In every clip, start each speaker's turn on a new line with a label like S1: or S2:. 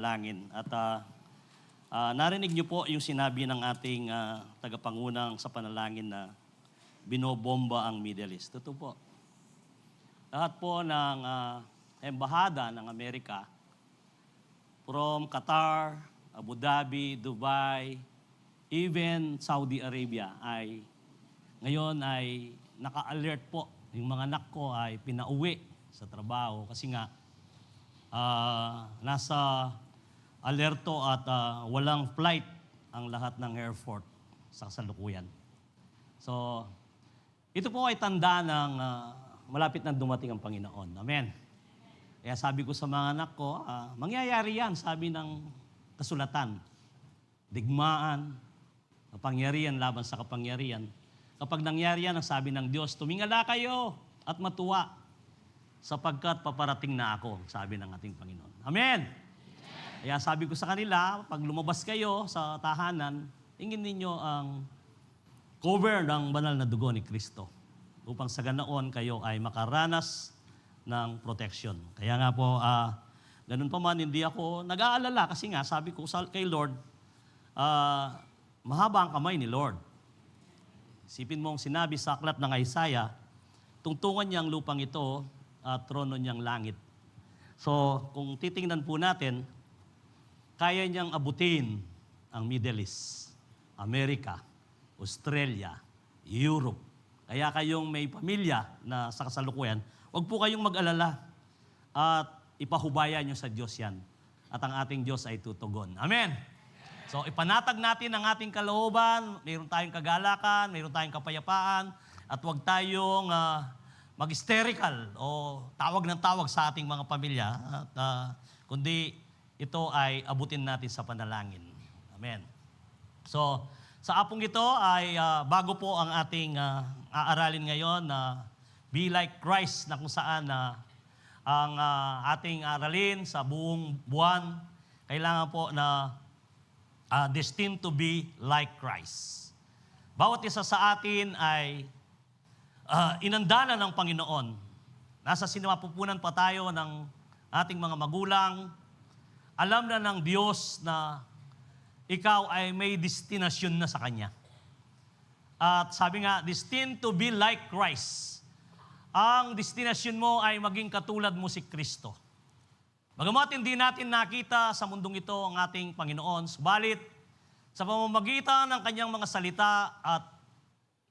S1: Langin. At narinig niyo po yung sinabi ng ating tagapangunang sa panalangin na binobomba ang Middle East. Totoo po. Lahat po ng embahada ng Amerika, from Qatar, Abu Dhabi, Dubai, even Saudi Arabia, ay ngayon ay naka-alert po. Yung mga anak ko ay pinauwi sa trabaho kasi nga nasa alerto at walang flight ang lahat ng airport sa kasalukuyan. So, ito po ay tanda ng malapit na dumating ang Panginoon. Amen. Kaya sabi ko sa mga anak ko, mangyayari yan, sabi ng kasulatan. Digmaan, kapangyarihan laban sa kapangyarihan. Kapag nangyari yan, ang sabi ng Diyos, tumingala kayo at matuwa sapagkat paparating na ako, sabi ng ating Panginoon. Amen! Kaya sabi ko sa kanila, pag lumabas kayo sa tahanan, tingin ninyo ang cover ng banal na dugo ni Kristo upang sa ganoon kayo ay makaranas ng protection. Kaya nga po, ganun pa man, hindi ako nag-aalala kasi nga, sabi ko kay Lord, mahaba ang kamay ni Lord. Isipin mo ang sinabi sa aklat ng Isaiah, tungtungan niya ang lupang ito at trono niyang langit. So, kung titingnan po natin, kaya niyang abutin ang Middle East, America, Australia, Europe. Kaya kayong may pamilya na sa kasalukuyan, huwag po kayong mag-alala at ipahubayan niyo sa Diyos yan. At ang ating Diyos ay tutugon. Amen! So, ipanatag natin ang ating kalooban, mayroon tayong kagalakan, mayroon tayong kapayapaan, at huwag tayong mag-hysterical o tawag ng tawag sa ating mga pamilya, at kundi ito ay abutin natin sa panalangin. Amen. So, sa apong ito ay bago po ang ating aaralin ngayon na Be Like Christ, na kung saan ang ating aralin sa buong buwan, kailangan po na destined to be like Christ. Bawat isa sa atin ay inandala ng Panginoon. Nasa sinapupunan pa tayo ng ating mga magulang. Alam na ng Diyos na ikaw ay may destinasyon na sa Kanya. At sabi nga, destined to be like Christ. Ang destinasyon mo ay maging katulad mo si Kristo. Bagamat hindi natin nakita sa mundong ito ang ating Panginoon, subalit sa pamamagitan ng Kanyang mga salita at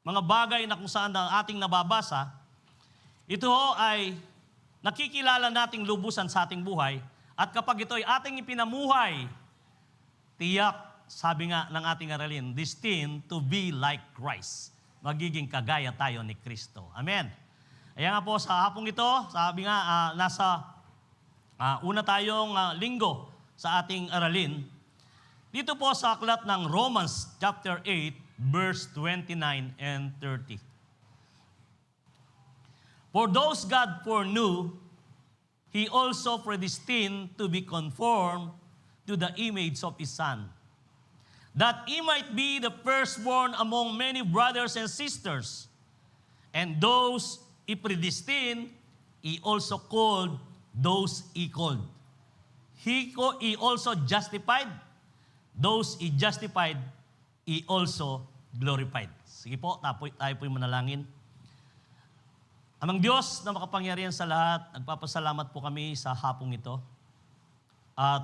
S1: mga bagay na kung saan ang ating nababasa, ito ay nakikilala nating lubusan sa ating buhay. At kapag ito ay ating ipinamuhay, tiyak, sabi nga ng ating aralin, destined to be like Christ. Magiging kagaya tayo ni Kristo. Amen. Kaya nga po sa hapong ito, sabi nga, nasa una tayong linggo sa ating aralin. Dito po sa aklat ng Romans chapter 8, verse 29 and 30. For those God foreknew, He also predestined to be conformed to the image of His Son, that He might be the firstborn among many brothers and sisters. And those He predestined, He also called. Those He called. He also justified. Those He justified, He also glorified. Sige po, tayo po'y manalangin. Amang Diyos na makapangyarihan sa lahat, nagpapasalamat po kami sa hapong ito. At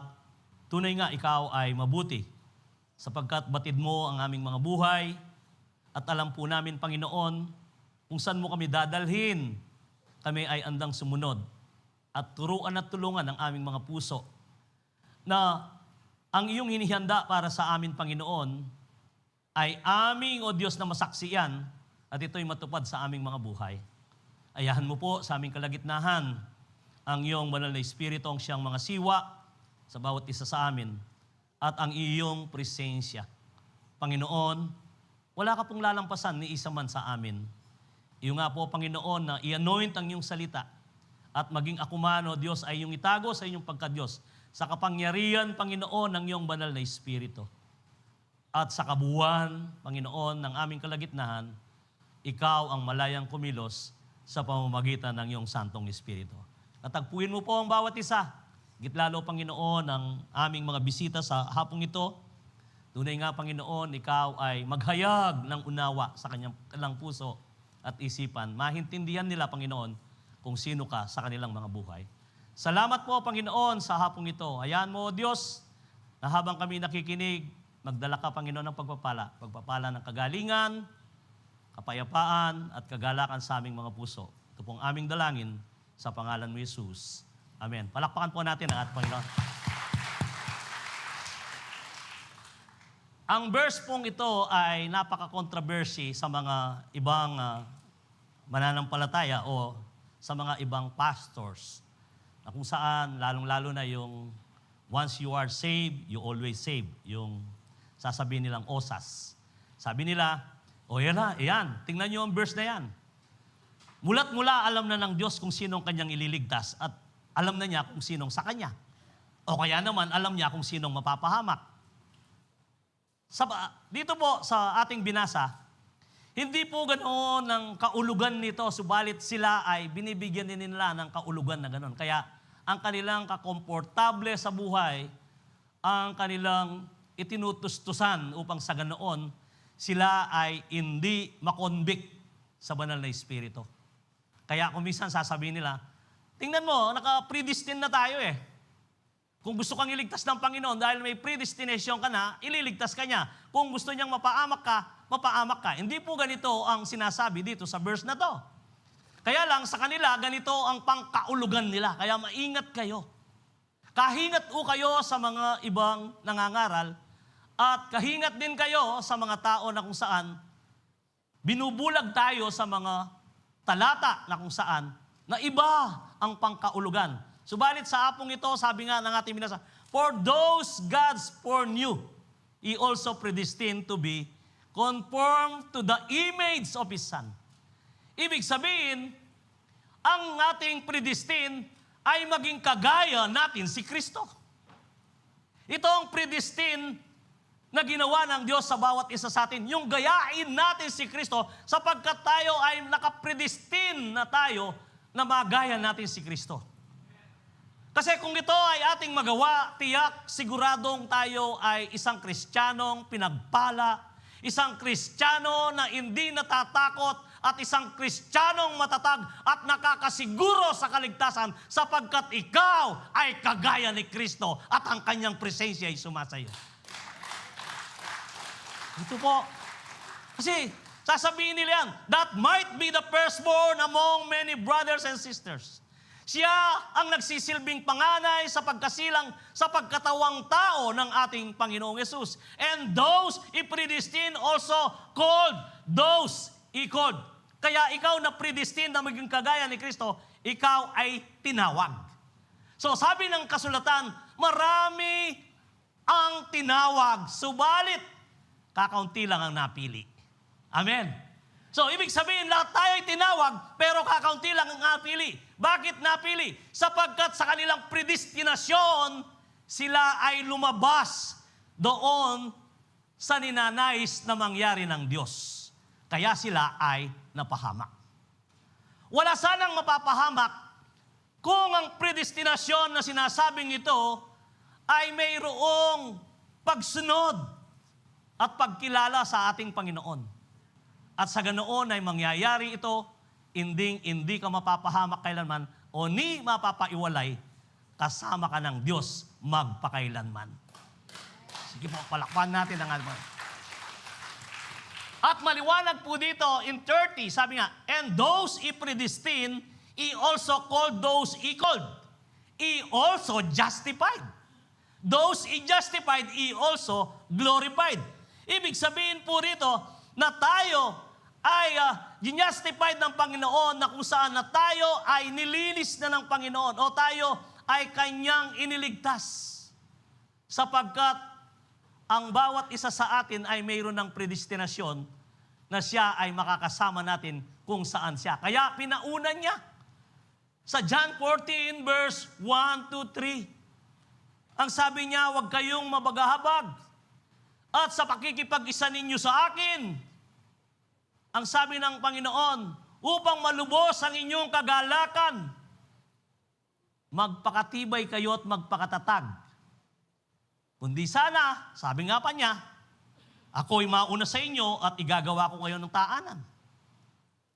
S1: tunay nga ikaw ay mabuti sapagkat batid mo ang aming mga buhay at alam po namin, Panginoon, kung saan mo kami dadalhin, kami ay andang sumunod at turuan at tulungan ang aming mga puso na ang iyong hinihanda para sa amin, Panginoon, ay aming, O Diyos, na masaksiyan at ito'y matupad sa aming mga buhay. Ayahan mo po sa aming kalagitnahan ang iyong banal na Espiritu, ang siyang mga siwa sa bawat isa sa amin at ang iyong presensya. Panginoon, wala ka pong lalampasan ni isa man sa amin. Iyo nga po, Panginoon, na i-anoint ang iyong salita at maging ako man, O Diyos, ay iyong itago sa inyong pagka-Diyos sa kapangyarihan, Panginoon, ng iyong banal na Espiritu. At sa kabuuan, Panginoon, ng aming kalagitnahan, ikaw ang malayang kumilos sa pamamagitan ng iyong Santong Espiritu. Natagpuin mo po ang bawat isa Gitlalo, Panginoon, ang aming mga bisita sa hapong ito. Tunay nga, Panginoon, Ikaw ay maghayag ng unawa sa kanilang puso at isipan. Mahintindihan nila, Panginoon, kung sino ka sa kanilang mga buhay. Salamat po, Panginoon, sa hapong ito. Hayaan mo, Diyos, na habang kami nakikinig, magdala ka, Panginoon, ng pagpapala. Pagpapala ng kagalingan, kapayapaan, at kagalakan sa aming mga puso. Ito pong aming dalangin sa pangalan mo, Jesus. Amen. Palakpakan po natin ang ating Panginoon. Ang verse pong ito ay napaka-controversy sa mga ibang mananampalataya o sa mga ibang pastors. Na kung saan, lalong-lalo na yung once you are saved, you always saved. Yung sasabihin nilang osas. Sabi nila, yan, tingnan nyo ang verse na yan. Mula't mula alam na ng Diyos kung sinong kanyang ililigtas at alam na niya kung sinong sa kanya. O kaya naman, alam niya kung sinong mapapahamak. Dito po sa ating binasa, hindi po ganoon ang kaulugan nito, subalit sila ay binibigyan din nila ng kaulugan na ganoon. Kaya ang kanilang kakomportable sa buhay, ang kanilang itinutustusan upang sa ganoon, sila ay hindi makonvict sa banal na espiritu. Kaya kung minsan sasabihin nila, tingnan mo, naka-predestined na tayo eh. Kung gusto kang iligtas ng Panginoon dahil may predestination ka na, ililigtas ka niya. Kung gusto niyang mapaamak ka. Hindi po ganito ang sinasabi dito sa verse na to. Kaya lang sa kanila, ganito ang pangkaulugan nila. Kaya maingat kayo. Kahingat po kayo sa mga ibang nangangaral at kahingat din kayo sa mga tao na kung saan binubulag tayo sa mga talata na kung saan na iba ang pangkaulugan. Subalit sa apong ito, sabi nga ng ating binasa, for those God's foreknew, He also predestined to be conformed to the image of His Son. Ibig sabihin, ang ating predestined ay maging kagaya natin si Kristo. Ito ang predestined na ginawa ng Diyos sa bawat isa sa atin. Yung gayain natin si Kristo sapagkat tayo ay nakapredestined na tayo na magaya natin si Kristo. Kasi kung ito ay ating magawa, tiyak siguradong tayo ay isang Kristiyanong pinagpala, isang Kristiyano na hindi natatakot at isang Kristiyanong matatag at nakakasiguro sa kaligtasan sapagkat ikaw ay kagaya ni Kristo at ang kanyang presensya ay sumasayo. Ito po. Kasi sasabihin nila yan, that might be the firstborn among many brothers and sisters. Siya ang nagsisilbing panganay sa pagkasilang sa pagkatawang tao ng ating Panginoong Yesus. And those He predestined also called, those He called. Kaya ikaw na predestined na maging kagaya ni Kristo, ikaw ay tinawag. So sabi ng kasulatan, marami ang tinawag, subalit kakaunti lang ang napili. Amen. So, ibig sabihin, lahat tayo ay tinawag, pero kakaunti lang ang napili. Bakit napili? Sapagkat sa kanilang predestinasyon, sila ay lumabas doon sa ninanais na mangyari ng Diyos. Kaya sila ay napahamak. Wala sanang mapapahamak kung ang predestinasyon na sinasabing ito ay mayroong pagsunod at pagkilala sa ating Panginoon. At sa ganoon ay mangyayari ito, hindi ka mapapahamak kailanman o ni mapapaiwalay, kasama ka ng Diyos magpakailanman. Sige po, palakpan natin ang alman. At maliwanag po dito in 30, sabi nga, and those He predestined, He also called those He called. He also justified. Those He justified, He also glorified. Ibig sabihin po rito na tayo ay justified ng Panginoon na kung saan na tayo ay nilinis na ng Panginoon o tayo ay Kanyang iniligtas. Sapagkat ang bawat isa sa atin ay mayroon ng predestinasyon na siya ay makakasama natin kung saan siya. Kaya pinaunan niya. Sa John 14 verse 1 to 3, ang sabi niya, huwag kayong mabagahabag. At sa pakikipag-isa ninyo sa akin, ang sabi ng Panginoon, upang malubos ang inyong kagalakan, magpakatibay kayo at magpakatatag. Kundi sana, sabi nga pa niya, ako'y mauna sa inyo at igagawa ko kayo ng taanan.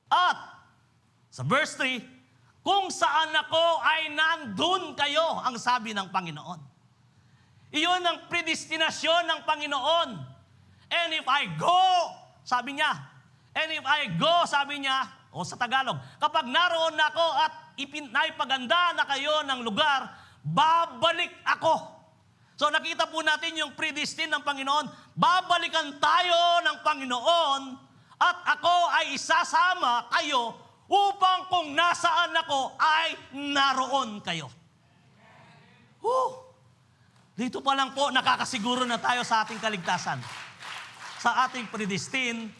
S1: At, sa verse 3, kung saan ako ay nandun kayo, ang sabi ng Panginoon. Iyon ang predestinasyon ng Panginoon. And if I go, sabi niya, o sa Tagalog, kapag naroon na ako at naipaganda na kayo ng lugar, babalik ako. So nakita po natin yung predestined ng Panginoon, babalikan tayo ng Panginoon at ako ay isasama kayo upang kung nasaan ako ay naroon kayo. Dito pa lang po nakakasiguro na tayo sa ating kaligtasan. Sa ating predestined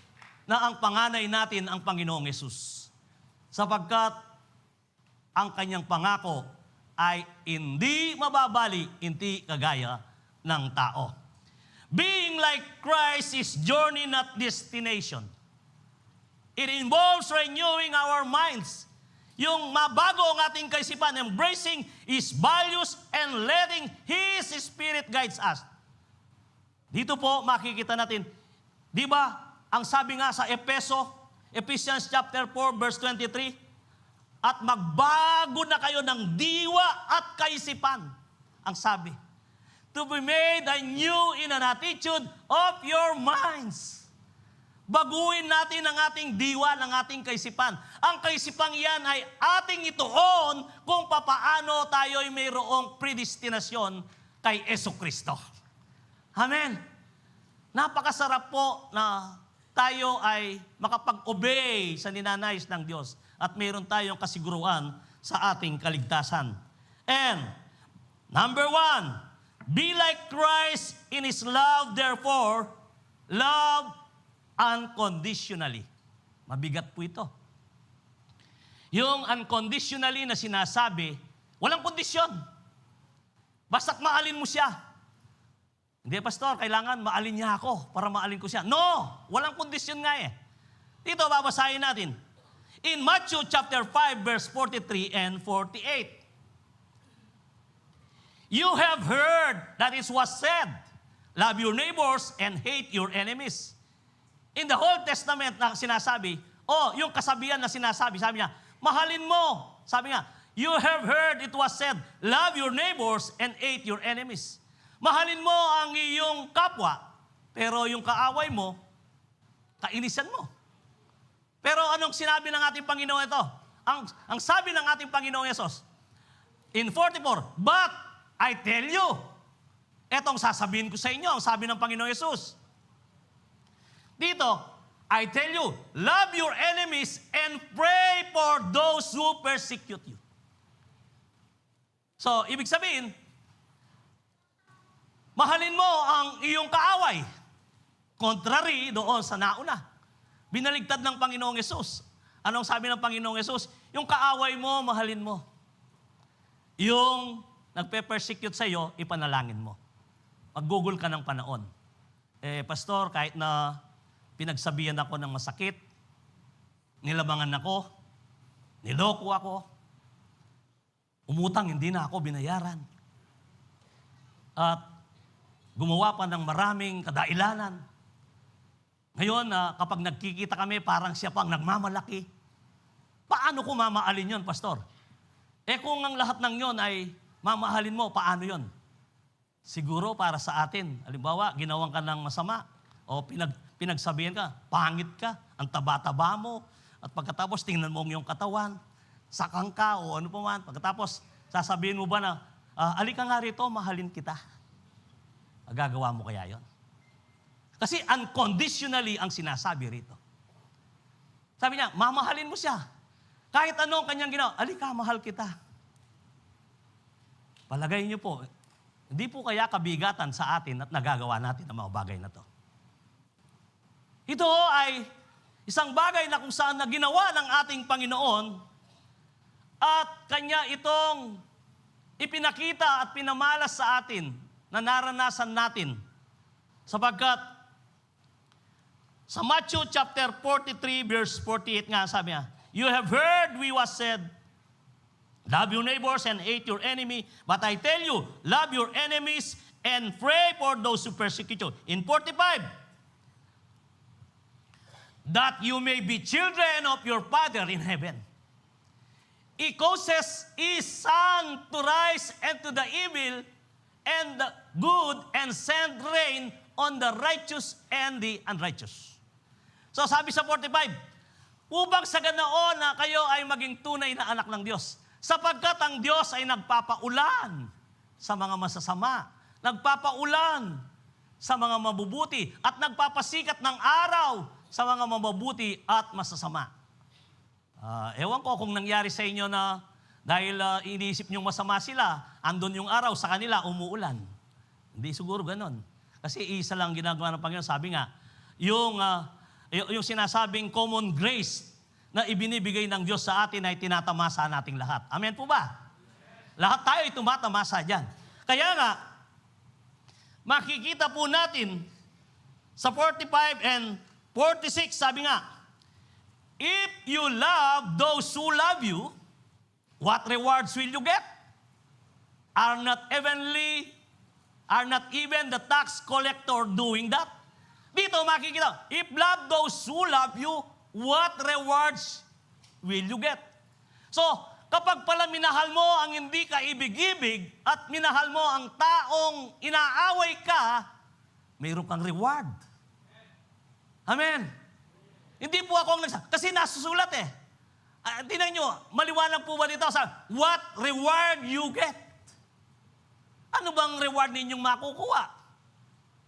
S1: na ang panganay natin ang Panginoong Yesus. Sapagkat ang kanyang pangako ay hindi mababali, hindi kagaya ng tao. Being like Christ is journey, not destination. It involves renewing our minds. Yung mabago ang ating kaisipan, embracing His values and letting His Spirit guides us. Dito po makikita natin, di ba, ang sabi nga sa Ephesians chapter 4 verse 23, at magbago na kayo ng diwa at kaisipan. Ang sabi, to be made anew in an attitude of your minds. Baguhin natin ang ating diwa, ng ating kaisipan. Ang kaisipang iyan ay ating ituon kung papaano tayo'y mayroong predestinasyon kay Jesucristo. Amen. Napakasarap po na tayo ay makapag-obey sa ninanais ng Diyos at mayroon tayong kasiguruhan sa ating kaligtasan. And, number 1, be like Christ in His love, therefore, love unconditionally. Mabigat po ito. Yung unconditionally na sinasabi, walang kondisyon. Basta't maalin mo siya. Hindi, Pastor, kailangan maalin niya ako para maalin ko siya. No! Walang kondisyon nga eh. Dito, babasahin natin. In Matthew chapter 5, verse 43 and 48. You have heard that it was said, love your neighbors and hate your enemies. In the Old Testament na sinasabi, yung kasabihan na sinasabi, sabi niya, mahalin mo. Sabi nga, you have heard it was said, love your neighbors and hate your enemies. Mahalin mo ang iyong kapwa, pero yung kaaway mo, kainisan mo. Pero anong sinabi ng ating Panginoon ito? Ang sabi ng ating Panginoong Yesus, in 44, but I tell you, etong sasabihin ko sa inyo, ang sabi ng Panginoong Yesus. Dito, I tell you, love your enemies and pray for those who persecute you. So, ibig sabihin, mahalin mo ang iyong kaaway. Contrary doon sa nauna. Binaligtad ng Panginoong Yesus. Anong sabi ng Panginoong Yesus? Yung kaaway mo, mahalin mo. Yung nagpe-persecute sa iyo, ipanalangin mo. Mag-google ka ng panahon. Pastor, kahit na pinagsabihan ako ng masakit, nilabangan ako, niloko ako, umutang, hindi na ako binayaran. At gumawa pa ng maraming kadailanan. Ngayon, kapag nagkikita kami, parang siya pang nagmamalaki. Paano ko mamaalin yon, Pastor? Kung ang lahat ng yon ay mamahalin mo, paano yon? Siguro para sa atin. Halimbawa, ginawan ka ng masama o pinagsabihan ka, pangit ka, ang taba-taba mo, at pagkatapos tingnan mo ang iyong katawan, sakang ka o ano pa man. Pagkatapos, sasabihin mo ba na, alika nga rito, mahalin kita. Agagawa mo kaya yon? Kasi unconditionally ang sinasabi rito. Sabi niya, mamahalin mo siya. Kahit anong kanyang ginawa, alika, mahal kita. Palagay niyo po, hindi po kaya kabigatan sa atin at nagagawa natin ang mga bagay na to. Ito ay isang bagay na kung saan na ginawa ng ating Panginoon at Kanya itong ipinakita at pinamalas sa atin na naranasan natin. Sapagkat sa Matthew chapter 43 verse 48 nga sabi niya, you have heard we was said, Love your neighbors and hate your enemy. But I tell you, love your enemies and pray for those who persecute you. In 45, that you may be children of your Father in heaven. He causes His sun to rise into the evil and the good and send rain on the righteous and the unrighteous. So sabi sa 45, upang sa ganoon na kayo ay maging tunay na anak ng Diyos. Sapagkat ang Diyos ay nagpapaulan sa mga masasama, nagpapaulan sa mga mabubuti, at nagpapasikat ng araw sa mga mabubuti at masasama. Ewan ko kung nangyari sa inyo na dahil iniisip niyong masama sila, andun yung araw sa kanila, umuulan. Hindi siguro ganon. Kasi isa lang ginagawa ng Panginoon. Sabi nga, yung sinasabing common grace na ibinibigay ng Diyos sa atin ay tinatamasa nating lahat. Amen po ba? Lahat tayo ay tumatamasa dyan. Kaya nga, makikita po natin sa 45 and 46, sabi nga, if you love those who love you, what rewards will you get? Are not even the tax collector doing that? Dito makikita, if love those who love you, what rewards will you get? So, kapag pala minahal mo ang hindi ka ibig-ibig at minahal mo ang taong inaaway ka, mayroon kang reward. Amen. Hindi po ako ang nagsabi. Kasi nasusulat eh. Tingnan nyo, maliwanag po ba dito sa what reward you get? Ano bang reward ninyong makukuha?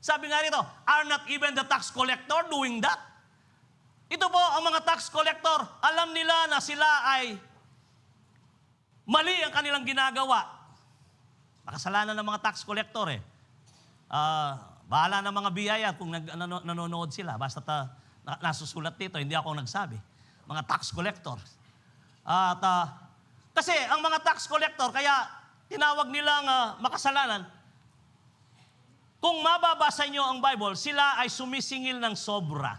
S1: Sabi nga rito, are not even the tax collector doing that? Ito po, ang mga tax collector, alam nila na sila ay mali ang kanilang ginagawa. Makasalanan ng mga tax collector eh. Bahala ng mga biyaya kung nanonood sila. Basta nasusulat dito, hindi ako nagsabi. Mga tax collectors. At kasi ang mga tax collector, kaya tinawag nilang makasalanan, kung mababasa nyo ang Bible, sila ay sumisingil ng sobra.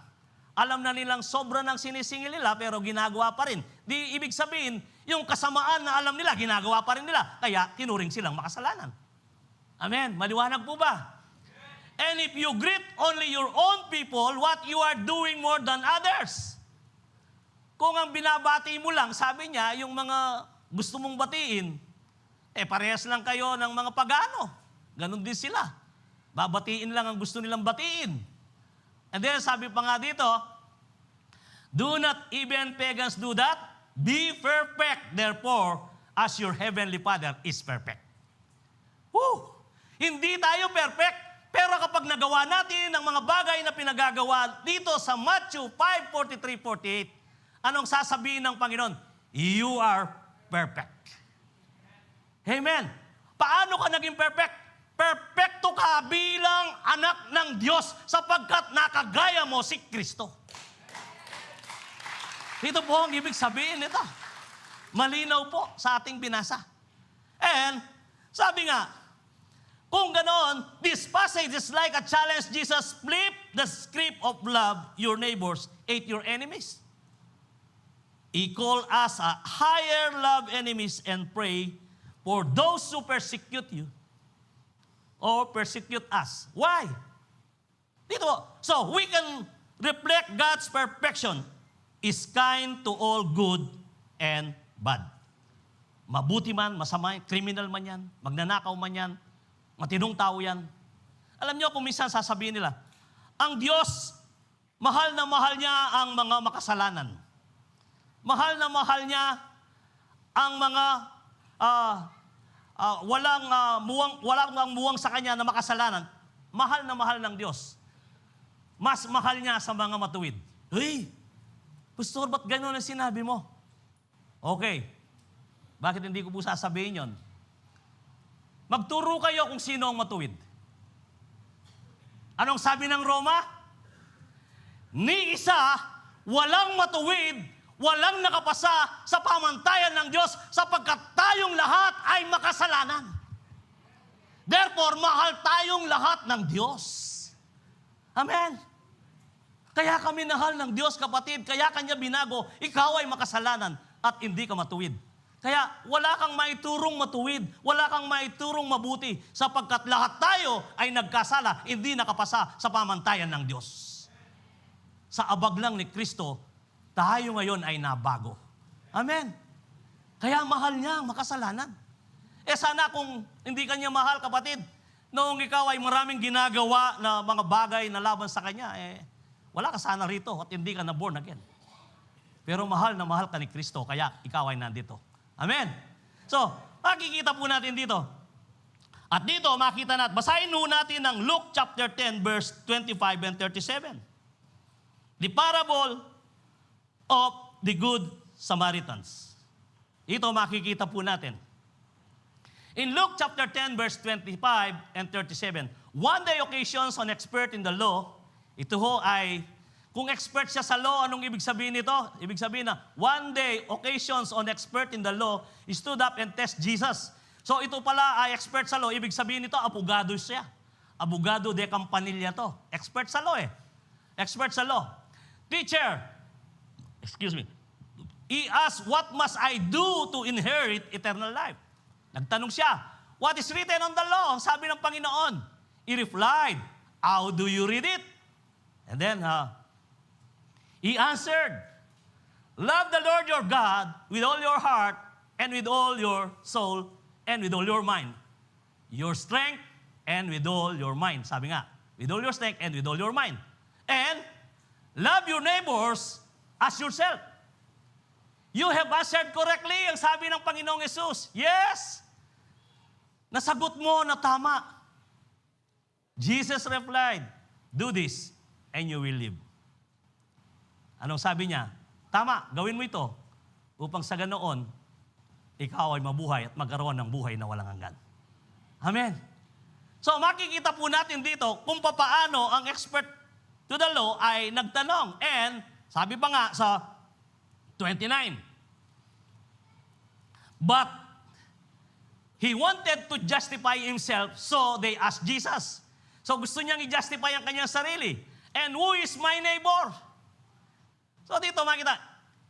S1: Alam na nilang sobra ng sinisingil nila, pero ginagawa pa rin. Di ibig sabihin, yung kasamaan na alam nila, ginagawa pa rin nila. Kaya tinuring silang makasalanan. Amen. Maliwanag po ba? And if you greet only your own people, what you are doing more than others? Kung ang binabati mo lang, sabi niya, yung mga gusto mong batiin, parehas lang kayo ng mga pagano. Ganon din sila. Babatiin lang ang gusto nilang batiin. And then sabi pa nga dito, do not even pagans do that. Be perfect, therefore, as your heavenly Father is perfect. Woo! Hindi tayo perfect. Pero kapag nagawa natin ang mga bagay na pinagagawa dito sa Matthew 5:43-48, anong sasabihin ng Panginoon? You are perfect. Amen. Paano ka naging perfect? Perfecto ka bilang anak ng Diyos sapagkat nakagaya mo si Kristo. Ito po ang ibig sabihin nito. Malinaw po sa ating binasa. And sabi nga, kung ganon, this passage is like a challenge. Jesus flip the script of love your neighbors, hate your enemies. He called us a higher love enemies and pray for those who persecute you or persecute us. Why? Dito, so we can reflect God's perfection is kind to all good and bad. Mabuti man, masama, criminal man yan, magnanakaw man yan, matinong tao yan. Alam niyo kung minsan sasabihin nila, ang Diyos, mahal na mahal niya ang mga makasalanan. Mahal na mahal niya ang mga walang muwang sa Kanya na makasalanan. Mahal na mahal ng Diyos. Mas mahal niya sa mga matuwid. Hey, Pastor, ba't gano'n ang sinabi mo? Okay. Bakit hindi ko po sasabihin yon? Magturo kayo kung sino ang matuwid. Anong sabi ng Roma? Ni isa, walang matuwid, walang nakapasa sa pamantayan ng Diyos sapagkat tayong lahat ay makasalanan. Therefore, mahal tayong lahat ng Diyos. Amen. Kaya kami nahal ng Diyos, kapatid. Kaya Kanya binago, ikaw ay makasalanan at hindi ka matuwid. Kaya wala kang maiturong matuwid, wala kang maiturong mabuti, sapagkat lahat tayo ay nagkasala, hindi nakapasa sa pamantayan ng Diyos. Sa abag lang ni Kristo, tayo ngayon ay nabago. Amen. Kaya mahal niya ang makasalanan. Sana kung hindi kanya mahal, kapatid, noong ikaw ay maraming ginagawa na mga bagay na laban sa kanya, wala ka sana rito at hindi ka na born again. Pero mahal na mahal ka ni Kristo, kaya ikaw ay nandito. Amen. So, makikita po natin dito. At dito, makita natin, basahin po natin ng Luke chapter 10, verse 25 and 37. The parable of the Good Samaritans. Ito makikita po natin. In Luke chapter 10, verse 25 and 37, one day occasions on expert in the law, ito ho ay, kung expert siya sa law, anong ibig sabihin nito? Ibig sabihin na, one day occasions on expert in the law, he stood up and test Jesus. So ito pala ay expert sa law, ibig sabihin nito, abogado siya. Abogado de campanilla to. Expert sa law Expert sa law. Teacher, he asked, what must I do to inherit eternal life? Nagtanong siya, what is written on the law? Sabi ng Panginoon. He replied, how do you read it? And then, he answered, love the Lord your God with all your heart and with all your soul and with all your mind. Your strength and with all your mind. Sabi nga, with all your strength and with all your mind. And love your neighbors as yourself. You have answered correctly, ang sabi ng Panginoong Yesus. Yes! Nasagot mo na tama. Jesus replied, do this and you will live. Anong sabi niya? Tama, gawin mo ito upang sa ganoon, ikaw ay mabuhay at magkaroon ng buhay na walang hanggan. Amen. So makikita po natin dito kung papaano ang expert to the law ay nagtanong. And sabi pa nga sa 29, but he wanted to justify himself, so they asked Jesus. So gusto niyang i-justify ang kanyang sarili. And who is my neighbor? So dito makita,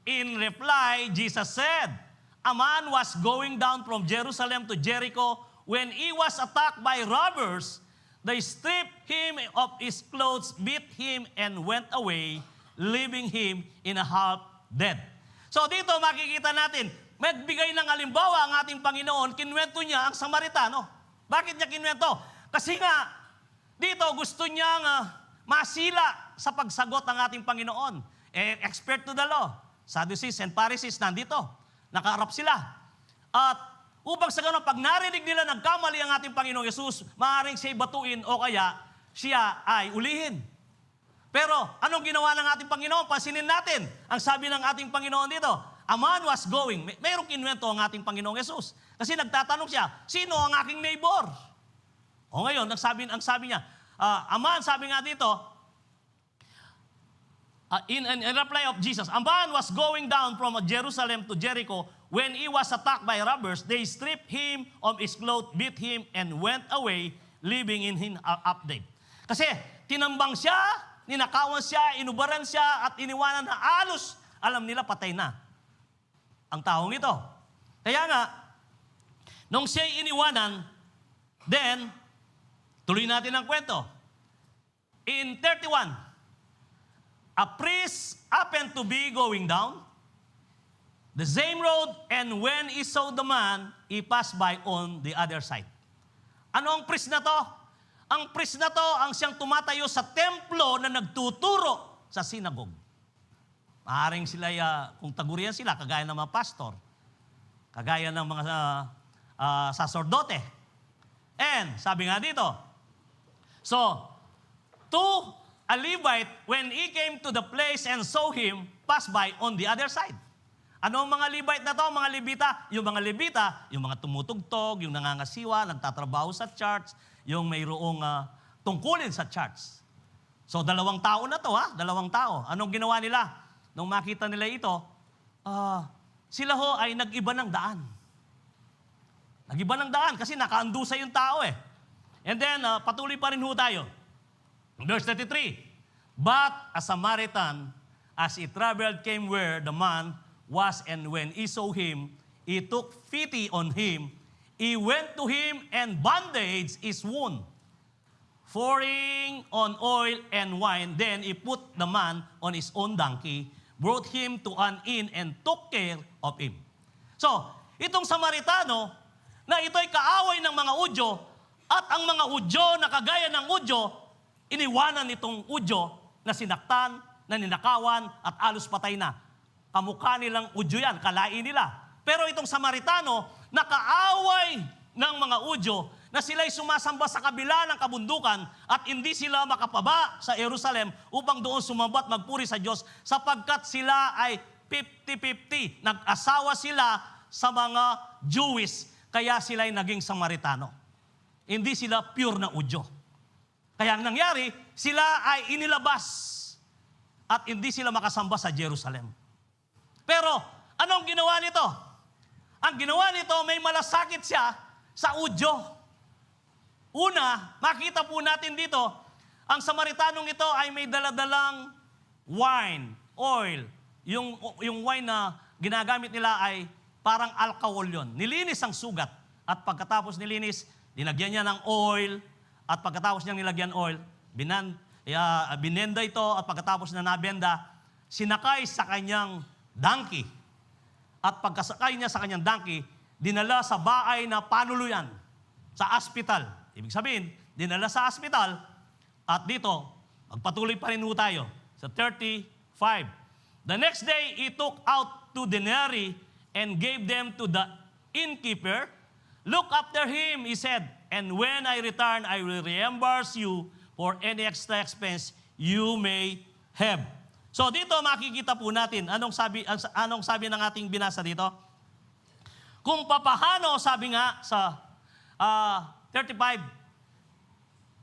S1: in reply, Jesus said, a man was going down from Jerusalem to Jericho when he was attacked by robbers. They stripped him of his clothes, beat him, and went away, leaving him in a half dead. So dito makikita natin, magbigay ng halimbawa ang ating Panginoon, kinwento niya ang Samaritano. Bakit niya kinwento? Kasi nga, dito gusto niyang masila sa pagsagot ng ating Panginoon. Expert to the law. Sadducees and Pharisees nandito. Nakaharap sila. At upang sa gano'n, pag narinig nila nagkamali ang ating Panginoong Yesus, maaaring siya'y batuin o kaya siya ay ulihin. Pero anong ginawa ng ating Panginoon? Pansinin natin. Ang sabi ng ating Panginoon dito, a man was going. Mayroong kinwento ang ating Panginoong Yesus. Kasi nagtatanong siya, sino ang aking neighbor? O ngayon, ang sabi niya, a man, sabi nga dito, in reply of Jesus, a man was going down from Jerusalem to Jericho. When he was attacked by robbers, they stripped him of his clothes, beat him, and went away, leaving in him update. Kasi tinambang siya, ninakawan siya, inubaran siya, at iniwanan na alos. Alam nila, patay na ang taong ito. Kaya nga, nung siya'y iniwanan, then, tuloy natin ang kwento. In 31, a priest happened to be going down the same road, and when he saw the man, he passed by on the other side. Ano ang priest na to? Ang priest na to ang siyang tumatayo sa templo na nagtuturo sa synagogue. Maaaring sila, kung tagurian sila, kagaya ng mga pastor, kagaya ng mga sasordote. And, sabi nga dito, so, to a Levite, when he came to the place and saw him, passed by on the other side. Ano ang mga Levite na to? Mga Levita? Yung mga Levita, yung mga tumutugtog, yung nangangasiwa, nagtatrabaho sa church, yung mayroong tungkulin sa church. So, 2 tao na to, Dalawang tao. Anong ginawa nila? Nung makita nila ito, sila ho ay nag-iba ng daan. Nag-iba ng daan kasi nakaandusa yung tao And then, patuloy pa rin ho tayo. Verse 33, but a Samaritan, as he traveled, came where the man was, and when he saw him, he took pity on him. He went to him and bandaged his wound, pouring on oil and wine. Then he put the man on his own donkey, brought him to an inn, and took care of him. So, itong Samaritano, na ito'y kaaway ng mga Udyo, at ang mga Udyo na kagaya ng Udyo, iniwanan itong Udyo na sinaktan, na ninakawan, at alos patay na. Kamukha nilang Udyo yan, kalain nila. Pero itong Samaritano, na kaaway ng mga Udyo, na sila'y sumasamba sa kabila ng kabundukan at hindi sila makapaba sa Jerusalem upang doon sumamba at magpuri sa Diyos sapagkat sila ay 50-50. Nag-asawa sila sa mga Jewish, kaya sila ay naging Samaritano. Hindi sila pure na Udyo. Kaya ang nangyari, sila ay inilabas at hindi sila makasamba sa Jerusalem. Pero, anong ginawa nito? Ang ginawa nito, may malasakit siya sa Udyo. Una, makita po natin dito, ang Samaritanong ito ay may daladalang wine, oil. Yung wine na ginagamit nila ay parang alcohol yun. Nilinis ang sugat. At pagkatapos nilinis, dinagyan niya ng oil. At pagkatapos niyang nilagyan oil, binenda ito. At pagkatapos na nabenda, sinakay sa kanyang donkey. At pagkasakay niya sa kanyang donkey, dinala sa bahay na panuluyan, sa hospital. Ibig sabihin, dinala sa hospital. At dito, magpatuloy pa rin tayo sa 35. The next day, he took out 2 denarii and gave them to the innkeeper. Look after him, he said, and when I return, I will reimburse you for any extra expense you may have. So dito makikita po natin, anong sabi ng ating binasa dito? Kung papaano, sabi nga sa 35,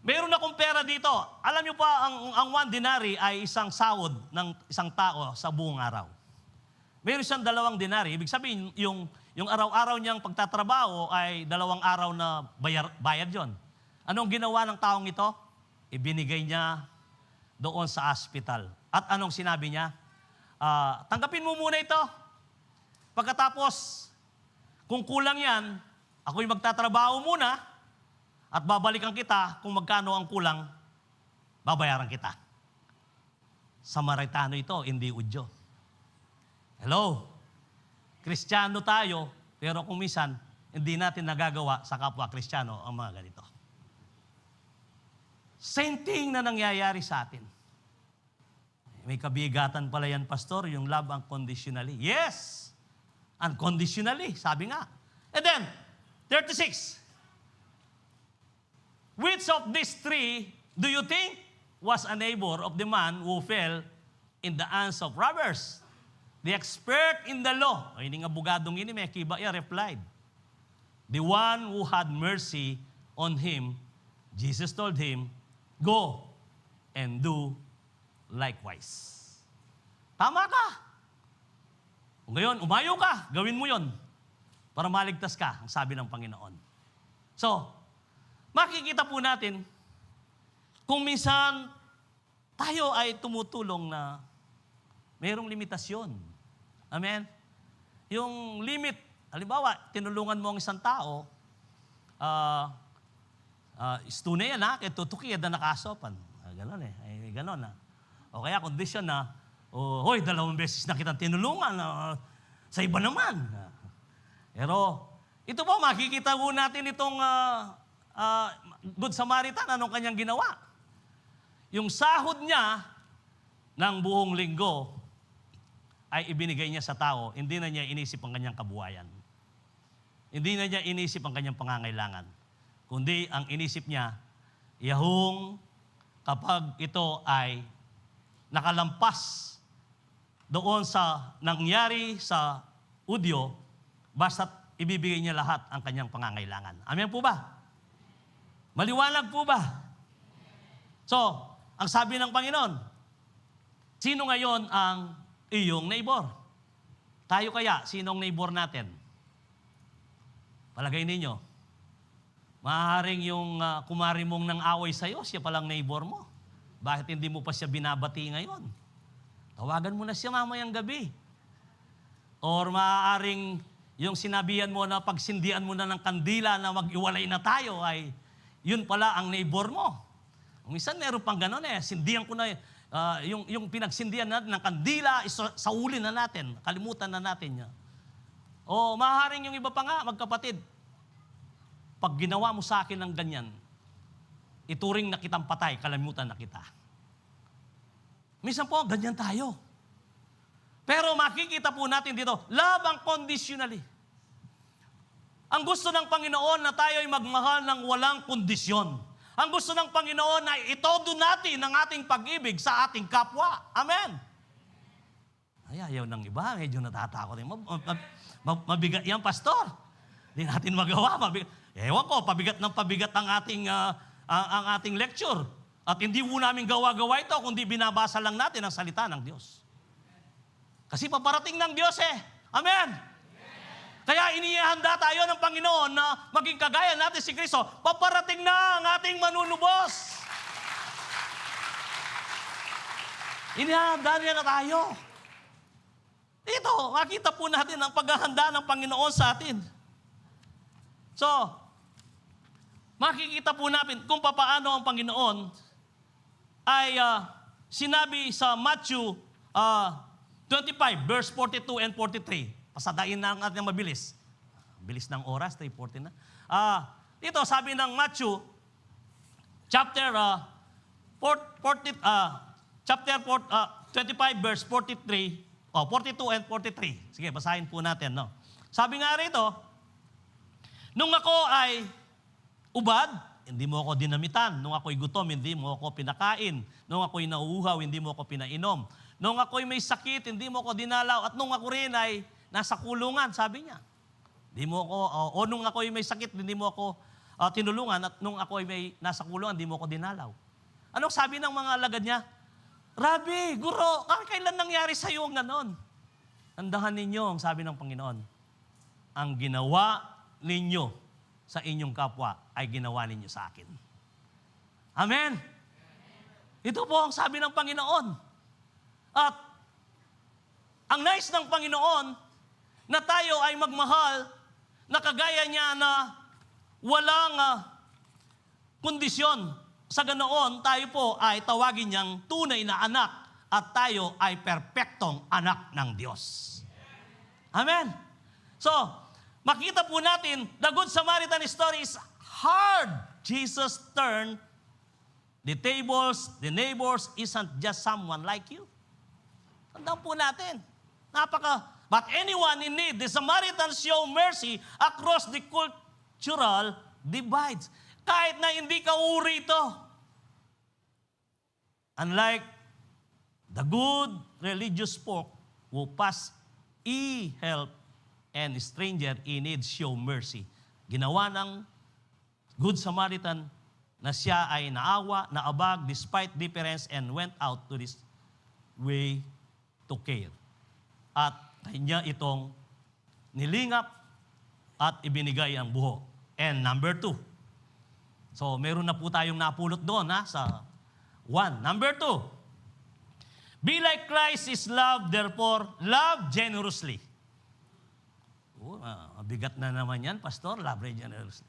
S1: meron akong pera dito. Alam niyo pa, ang 1 denari ay isang sahod ng isang tao sa buong araw. Meron siyang 2 denari. Ibig sabihin, yung araw-araw niyang pagtatrabaho ay 2 araw na bayad yon. Anong ginawa ng taong ito? Ibinigay niya doon sa hospital. At anong sinabi niya? Tanggapin mo muna ito. Pagkatapos, kung kulang yan, ako'y magtatrabaho muna at babalikan kita kung magkano ang kulang, babayaran kita. Samaritano ito, hindi Udyo. Hello? Kristiyano tayo, pero kung minsan, hindi natin nagagawa sa kapwa Kristiyano ang mga ganito. Same thing na nangyayari sa atin. May kabigatan pala yan, Pastor, yung love unconditionally. Yes! Unconditionally, sabi nga. And then, 36. Which of these 3 do you think was a neighbor of the man who fell in the hands of robbers? The expert in the law, ay ini nga bugadong ini, may kibaya replied, the one who had mercy on him. Jesus told him, go and do likewise. Tama ka. Kung ngayon, umayo ka, gawin mo yon para maligtas ka, ang sabi ng Panginoon. So, makikita po natin, kung minsan tayo ay tumutulong na mayroong limitasyon. Amen? Yung limit, halimbawa, tinulungan mo ang isang tao, istune yan ha, kaya tutuki yan na nakasopan. Ganon eh, ay, ganon ha. O kaya kondisyon na, hoy, 2 beses na kitang tinulungan, sa iba naman. Pero, ito po, makikita po natin itong Good Samaritan, anong kanyang ginawa? Yung sahod niya ng buong linggo ay ibinigay niya sa tao, hindi na niya inisip ang kanyang kabuhayan. Hindi na niya inisip ang kanyang pangangailangan. Kundi ang inisip niya, yahong kapag ito ay nakalampas doon sa nangyari sa Udyo, basta't ibibigay niya lahat ang kanyang pangangailangan. Amen po ba? Maliwanag po ba? So, ang sabi ng Panginoon, sino ngayon ang iyong neighbor? Tayo kaya, sinong neighbor natin? Palagay ninyo, maaaring yung kumari mong nang away sa'yo, siya palang neighbor mo. Bakit hindi mo pa siya binabati ngayon? Tawagan mo na siya mamayang gabi. Or maaaring yung sinabihan mo na pagsindihan mo na ng kandila na mag-iwalay na tayo ay yun pala ang neighbor mo. Minsan meron pang gano'n sindihan ko na yung pinagsindihan natin ng kandila, saulin na natin, kalimutan na natin yan. O maaaring yung iba pa nga, magkapatid, pag ginawa mo sa akin ng ganyan, ituring na kitang patay, kalimutan na kita. Minsan po, ganyan tayo. Pero makikita po natin dito, love unconditionally. Ang gusto ng Panginoon na tayo ay magmahal ng walang kondisyon. Ang gusto ng Panginoon na itodo natin ang ating pag-ibig sa ating kapwa. Amen. Ay, ayaw ng iba. Medyo natatakot. Mabigat yan, pastor. Hindi natin magawa. Ewan ko, pabigat ng pabigat ang ating lecture. At hindi po namin gawa-gawa ito, kundi binabasa lang natin ang salita ng Diyos. Kasi paparating ng Diyos Amen. Kaya inihanda tayo ng Panginoon na maging kagaya natin si Kristo. Paparating na ang ating manunubos. Inihanda niya na tayo. Ito, makita po natin ang paghahanda ng Panginoon sa atin. So, makikita po natin kung paano ang Panginoon ay sinabi sa Matthew 25, verse 42 and 43. Pasadain na natin mabilis. Bilis ng oras, 3:40 na. Dito, sabi ng Matthew, chapter 25, verse 43, 42 and 43. Sige, basahin po natin. No? Sabi nga rito, nung ako ay ubad, hindi mo ako dinamitan. Nung ako'y gutom, hindi mo ako pinakain. Nung ako'y nauuhaw, hindi mo ako pinainom. Nung ako'y may sakit, hindi mo ako dinalaw. At nung ako rin ay nasa kulungan, sabi niya. Hindi mo ako, nung ako'y may sakit, hindi mo ako tinulungan. At nung ako'y may nasa kulungan, hindi mo ako dinalaw. Anong sabi ng mga alagad niya? Rabbi, guro, kailan nangyari sa iyo ang ganon? Tandahan ninyo, ang sabi ng Panginoon, ang ginawa ninyo sa inyong kapwa ay ginawa ninyo sa akin. Amen? Ito po ang sabi ng Panginoon. At ang nais ng Panginoon na tayo ay magmahal na kagaya niya na walang kondisyon. Sa ganoon, tayo po ay tawagin niyang tunay na anak at tayo ay perpektong anak ng Diyos. Amen? So, makita po natin, the Good Samaritan story is hard. Jesus turned the tables, the neighbors isn't just someone like you. Tandaan po natin. But anyone in need, the Samaritans show mercy across the cultural divides. Kahit na hindi ka uri ito. Unlike the good religious folk who pass help and stranger in need show mercy. Ginawa ng Good Samaritan na siya ay naawa, naabag despite difference and went out to this way to care. At kanya itong nilingap at ibinigay ang buho. And number 2. So, meron na po tayong napulot doon sa 1. Number 2. Be like Christ is loved, therefore, love generously. Mabigat na naman yan, Pastor. Love generously.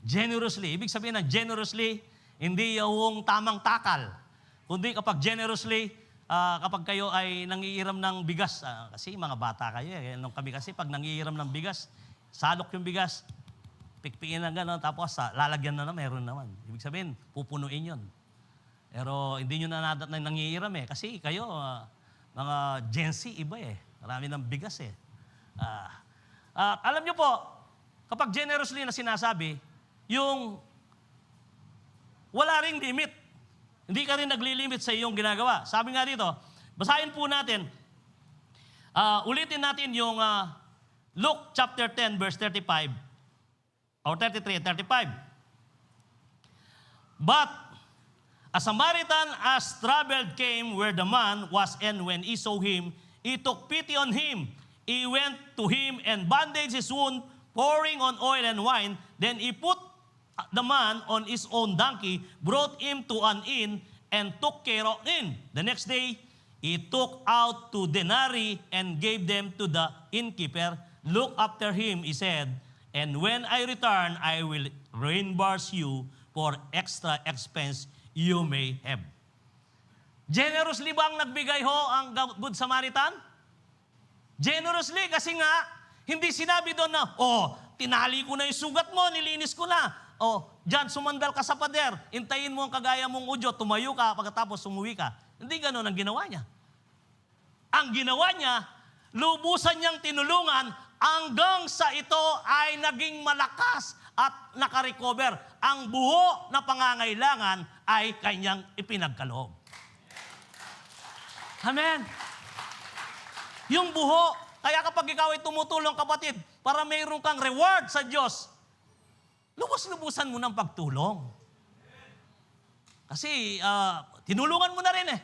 S1: Generously. Ibig sabihin ng generously, hindi yung tamang takal. Kundi kapag generously, kapag kayo ay nangiiram ng bigas, kasi mga bata kayo, nung kami kasi pag nangiiram ng bigas, salok yung bigas, pikpiin na gano'n, tapos lalagyan na meron naman. Ibig sabihin, pupunuin yun. Pero hindi nyo na nangiiram kasi kayo, mga Gen Z, iba Marami ng bigas alam nyo po, kapag generously na sinasabi, yung wala ring limit. Hindi ka rin naglilimit sa iyong ginagawa. Sabi nga dito, basahin po natin, ulitin natin yung Luke chapter 10, verse 35, or 33 and 35. But a Samaritan as traveled came where the man was, and when he saw him, he took pity on him. He went to him and bandaged his wound, pouring on oil and wine. Then he put the man on his own donkey, brought him to an inn, and took care of him. The next day, he took out 2 denarii and gave them to the innkeeper, looked after him, he said, "And when I return, I will reimburse you for extra expense you may have." Generously ba ang nagbigay ho ang Good Samaritan? Generously, kasi nga, hindi sinabi doon na, tinali ko na yung sugat mo, nilinis ko na. Diyan, sumandal ka sa pader, intayin mo ang kagaya mong udyo, tumayo ka, pagkatapos sumuwi ka. Hindi gano'n ang ginawa niya. Ang ginawa niya, lubusan niyang tinulungan hanggang sa ito ay naging malakas at nakarecover. Ang buho na pangangailangan ay kanyang ipinagkaloob. Amen. Yung buho, kaya kapag ikaw ay tumutulong, kapatid, para mayroon kang reward sa Diyos, lubos-lubusan mo ng pagtulong. Kasi, tinulungan mo na rin eh.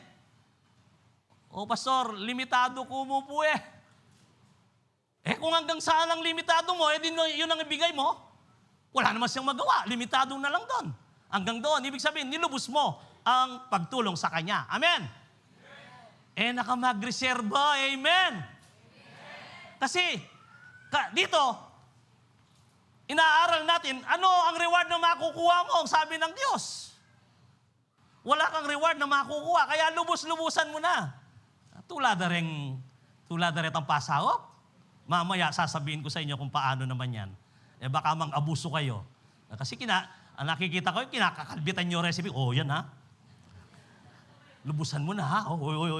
S1: Pastor, limitado ko mo po eh. Kung hanggang saan ang limitado mo, yun ang ibigay mo, wala naman siyang magawa. Limitado na lang doon. Hanggang doon, ibig sabihin, nilubos mo ang pagtulong sa Kanya. Amen. Nakamagreserba. Amen. Kasi, dito, inaaral natin, ano ang reward na makukuha mo? Ang sabi ng Diyos. Wala kang reward na makukuha, kaya lubos-lubusan mo na. Tulad na rin ang pasahop. Mamaya, sasabihin ko sa inyo kung paano naman yan. Baka mang-abuso kayo. Kasi nakikita ko, kinakakalbitan nyo recipe. Yan ha. Lubusan mo na ha.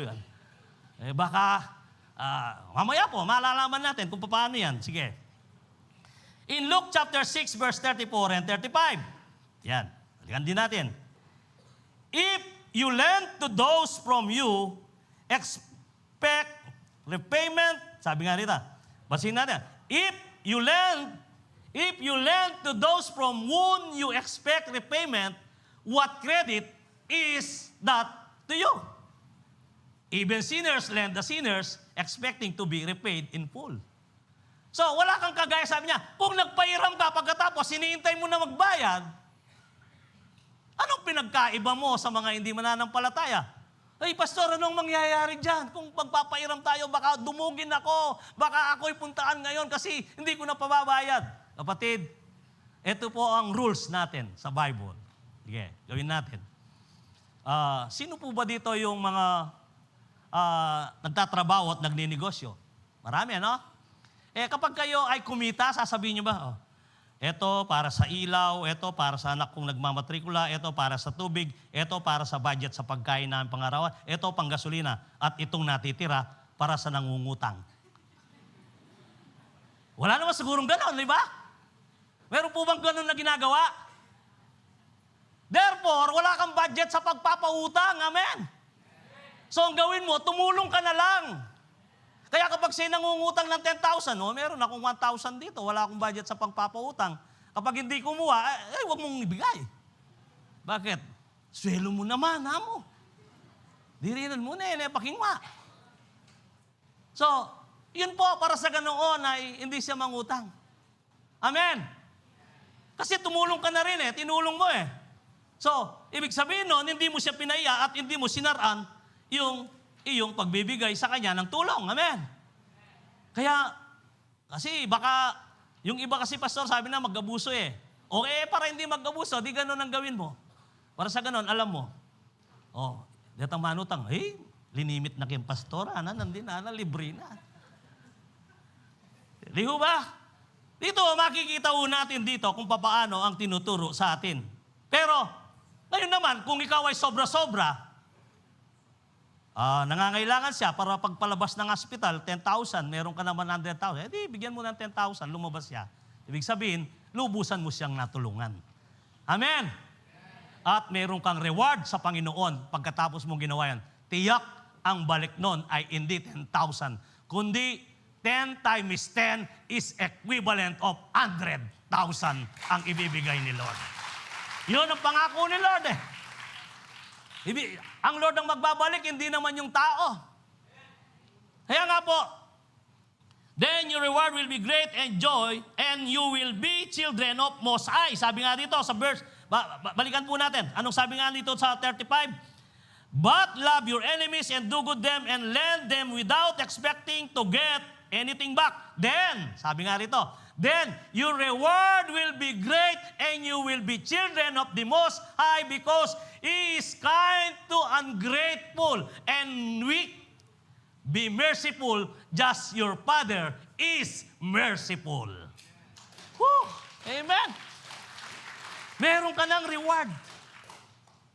S1: Yan. Baka, mamaya po, malalaman natin kung paano yan. Sige. In Luke chapter 6, verse 34 and 35. Yan. Balikan din natin. If you lend to those from you, expect repayment. Sabi nga rito. Basin natin. If you lend to those from whom you expect repayment, what credit is that to you? Even sinners lend the sinners expecting to be repaid in full. So, wala kang kagaya, sabi niya, kung nagpahiram ka pagkatapos, hinihintay mo na magbayad, anong pinagkaiba mo sa mga hindi mananampalataya? Pastor, anong mangyayari dyan? Kung pagpapahiram tayo, baka dumugin ako, baka ako'y puntaan ngayon kasi hindi ko na pababayad. Kapatid, ito po ang rules natin sa Bible. Sige, gawin natin. Sino po ba dito yung mga nagtatrabaho at nagninegosyo? Marami, ano? Kapag kayo ay kumita, sasabihin nyo ba, ito para sa ilaw, ito para sa anak kong nagmamatrikula, ito para sa tubig, ito para sa budget sa pagkain namin pangarawan, ito pang gasolina, at itong natitira para sa nangungutang. Wala naman sigurong gano'n, di ba? Meron po bang gano'n na ginagawa? Therefore, wala kang budget sa pagpapautang. Amen? So, ang gawin mo, tumulong ka na lang. Kaya kapag siya nangungutang ng 10,000, meron akong 1,000 dito, wala akong budget sa pagpapautang. Kapag hindi kumuha, huwag mong ibigay. Bakit? Swelo mo naman, mo. Dirinan mo na pakingwa. So, yun po, para sa ganoon ay hindi siya mangutang. Amen? Kasi tumulong ka na rin tinulong mo So, ibig sabihin nun, hindi mo siya pinaiya at hindi mo sinaraan yung iyong pagbibigay sa kanya ng tulong. Amen? Kaya, kasi baka, yung iba kasi pastor sabi na mag-abuso para hindi mag-abuso, di ganun ang gawin mo. Para sa ganun, alam mo, datang manutang, linimit na kayong pastor, nandin na, libre na. Di ba? Dito, makikita natin dito kung paano ang tinuturo sa atin. Pero, ngayon naman, kung ikaw ay sobra-sobra, nangangailangan siya para pagpalabas ng hospital, 10,000, meron ka naman 100,000, bigyan mo ng 10,000, lumabas siya. Ibig sabihin, lubusan mo siyang natulungan. Amen? At meron kang reward sa Panginoon pagkatapos mong ginawa yan. Tiyak ang balik nun ay hindi 10,000, kundi 10 times 10 is equivalent of 100,000 ang ibibigay ni Lord. Yun ang pangako ni Lord Ang Lord ang magbabalik, hindi naman yung tao. Kaya nga po, then your reward will be great and joy, and you will be children of Most High. Sabi nga dito sa verse, balikan po natin. Anong sabi nga dito sa 35? But love your enemies and do good them and lend them without expecting to get anything back, then, sabi nga rito, then your reward will be great and you will be children of the Most High because He is kind to ungrateful and weak. Be merciful, just your Father is merciful. Woo! Amen! Meron ka ng reward.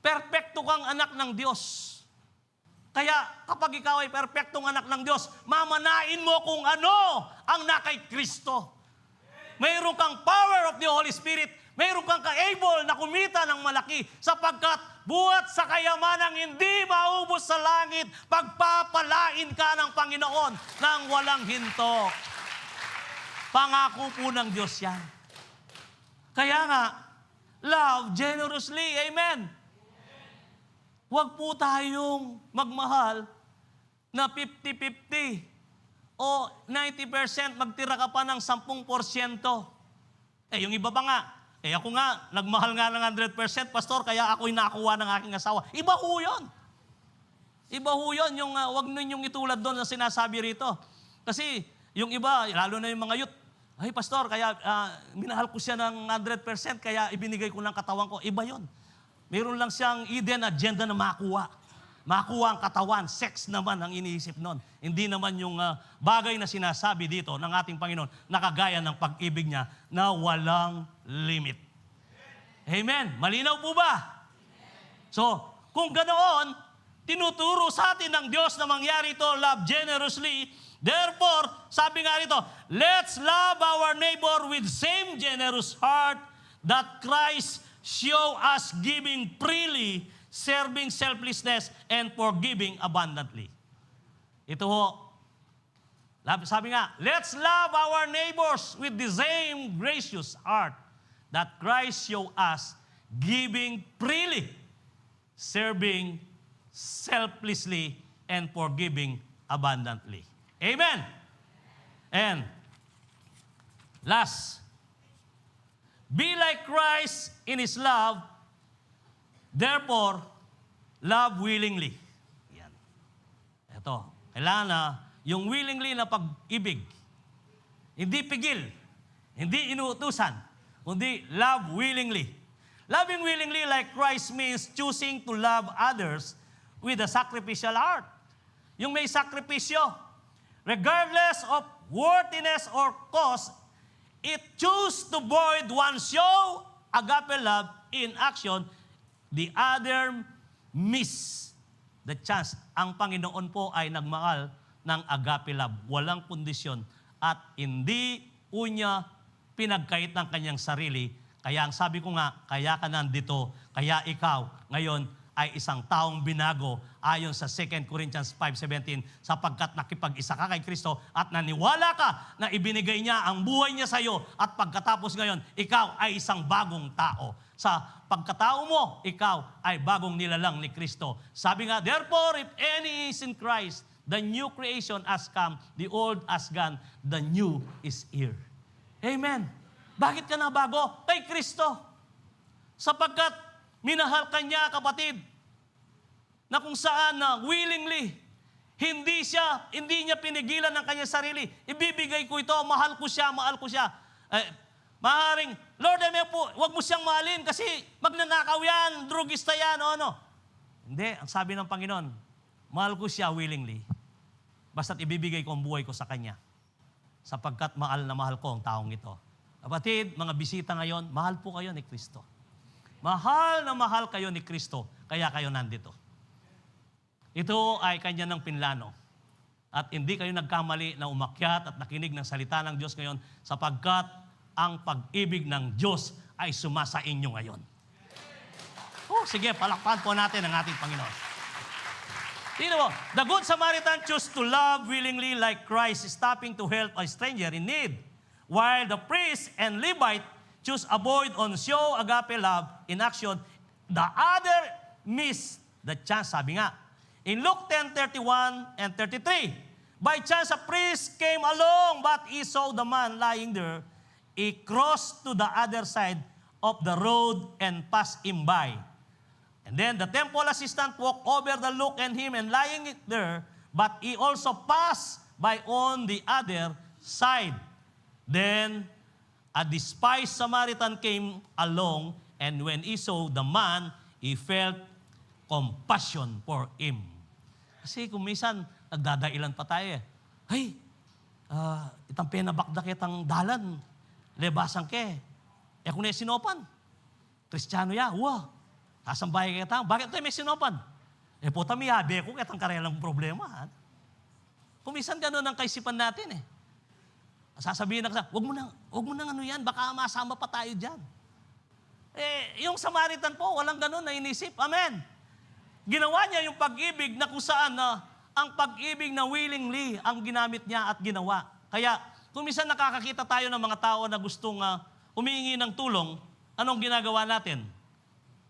S1: Perpekto kang anak ng Diyos. Kaya kapag ikaw ay perpektong anak ng Diyos, mamanain mo kung ano ang nakay Kristo. Mayroon kang power of the Holy Spirit. Mayroon kang ka-able na kumita ng malaki sapagkat buhat sa kayamanang hindi maubos sa langit, pagpapalain ka ng Panginoon ng walang hinto. Pangako po ng Diyos yan. Kaya nga, love generously. Amen. Huwag po tayong magmahal na 50-50 o 90% magtira ka pa ng 10%. Yung iba pa nga, ako nga, nagmahal nga ng 100%, Pastor, kaya ako'y nakuha ng aking asawa. Iba ho yun. Iba ho yun, yung wag ninyong itulad doon na sinasabi rito. Kasi yung iba, lalo na yung mga youth, ay Pastor, kaya minahal ko siya ng 100%, kaya ibinigay ko ng katawan ko. Iba yun. Meron lang siyang hidden agenda na makuha. Makuha ang katawan. Sex naman ang iniisip nun. Hindi naman yung bagay na sinasabi dito ng ating Panginoon na kagaya ng pag-ibig niya na walang limit. Amen. Malinaw po ba? So, kung ganoon, tinuturo sa atin ng Diyos na mangyari ito, love generously. Therefore, sabi nga rito, let's love our neighbor with same generous heart that Christ show us giving freely, serving selflessness, and forgiving abundantly. Ito ho, sabi nga, let's love our neighbors with the same gracious heart that Christ show us giving freely, serving selflessly, and forgiving abundantly. Amen. And last, be like Christ in His love, therefore, love willingly. Yan. Ito, kailangan na yung willingly na pag-ibig. Hindi pigil, hindi inuutusan, kundi love willingly. Loving willingly like Christ means choosing to love others with a sacrificial heart. Yung may sakripisyo, regardless of worthiness or cost, it choose to void one show agape love in action, the other miss the chance. Ang Panginoon po ay nagmahal ng agape love. Walang kondisyon at hindi po niya pinagkait ng kanyang sarili. Kaya ang sabi ko nga, kaya ka nandito, kaya ikaw ngayon ay isang taong binago ayon sa 2 Corinthians 5:17 sapagkat nakipag-isa ka kay Kristo at naniwala ka na ibinigay niya ang buhay niya sa iyo at pagkatapos ngayon, ikaw ay isang bagong tao. Sa pagkatao mo, ikaw ay bagong nilalang ni Kristo. Sabi nga, therefore, if any is in Christ, the new creation has come, the old has gone, the new is here. Amen. Bakit ka na bago? Kay Kristo. Sapagkat minahal ka niya, kapatid, na kung saan na willingly, hindi niya pinigilan ng kanyang sarili. Ibibigay ko ito, mahal ko siya. Maaaring, Lord, wag mo siyang mahalin kasi magnanakaw yan, drugista yan, o ano. Hindi, ang sabi ng Panginoon, mahal ko siya willingly. Basta't ibibigay ko ang buhay ko sa Kanya. Sapagkat mahal na mahal ko ang taong ito. Kapatid, mga bisita ngayon, mahal po kayo ni Kristo. Mahal na mahal kayo ni Kristo, kaya kayo nandito. Ito ay Kanya ng pinlano. At hindi kayo nagkamali na umakyat at nakinig ng salita ng Diyos ngayon sapagkat ang pag-ibig ng Diyos ay sumasa inyo ngayon. Sige, palakpakan po natin ang ating Panginoon. Tingnan mo, the Good Samaritan chose to love willingly like Christ, stopping to help a stranger in need, while the priest and Levite choose avoid on show agape love in action. The other missed the chance, sabi nga. In Luke 10:31 and 33, by chance a priest came along, but he saw the man lying there. He crossed to the other side of the road and passed him by. And then the temple assistant walked over the look and him and lying there, but he also passed by on the other side. Then a despised Samaritan came along, and when he saw the man, he felt compassion for him. Kasi kung minsan, nagdadailan pa tayo eh. Hey, itang penabakda kitang dalan, lebasan ke. Eh kung sinopan, Kristiyano ya, kasambay kita, bakit tayo may sinopan? Eh po tami habi ko, kitang karelang problema. Kung minsan gano'n ang kaisipan natin eh. Sasabihin na kasi, wag mo nang ano yan, baka masama pa tayo dyan. Eh, yung Samaritan po, walang gano'n na inisip. Amen. Ginawa niya yung pag-ibig na kung saan ang pag-ibig na willingly ang ginamit niya at ginawa. Kaya, kung minsan nakakakita tayo ng mga tao na gustong humihingi ng tulong, anong ginagawa natin?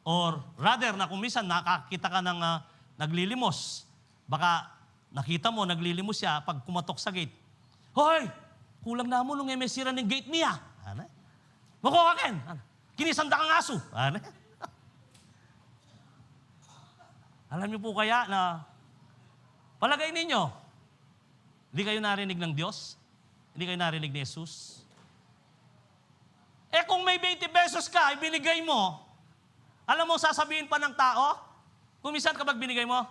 S1: Or rather, na kung minsan nakakita ka ng naglilimos, baka nakita mo, naglilimos siya pag kumatok sa gate. Hoy! Kulang na mo nung may sira ng gate niya. Ano? Mako akin. Ano? Kinisanda kang aso. Ano? Alam niyo po kaya na palagay ninyo, hindi kayo narinig ng Diyos? Hindi kayo narinig ni Jesus? Eh kung may 20 pesos ka, ibinigay mo, alam mo, sasabihin pa ng tao, kung minsan kapag binigay mo,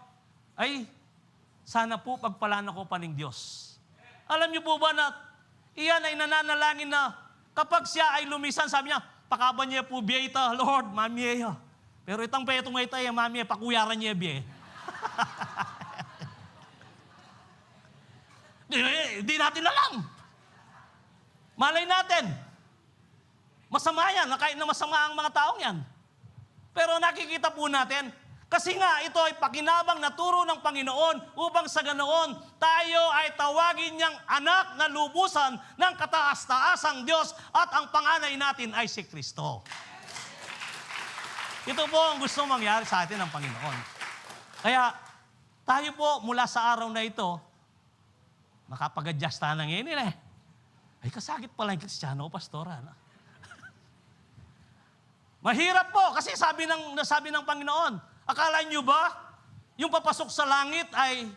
S1: ay, sana po pagpalaan ako pa ng Diyos. Alam niyo po ba na iyan ay nananalangin na kapag siya ay lumisan, sabi niya, pakaban niya po biyeta, Lord, mamiya. Pero itang petong may tayo, mamiya, pakuyaran niya biye. Di natin alam. Malay natin. Masama yan, kahit na masama ang mga taong yan. Pero nakikita po natin, kasi nga ito ay pakinabang na turo ng Panginoon upang sa ganoon tayo ay tawagin niyang anak na lubusan ng kataas-taasang Diyos at ang panganay natin ay si Kristo. Ito po ang gusto mangyari sa atin ng Panginoon. Kaya tayo po mula sa araw na ito, makapag-adjust tayo ng ngayon eh. Ay kasakit pala yung Kristiyano, pastora. No? Mahirap po kasi sabi ng Panginoon, akala nyo ba, yung papasok sa langit ay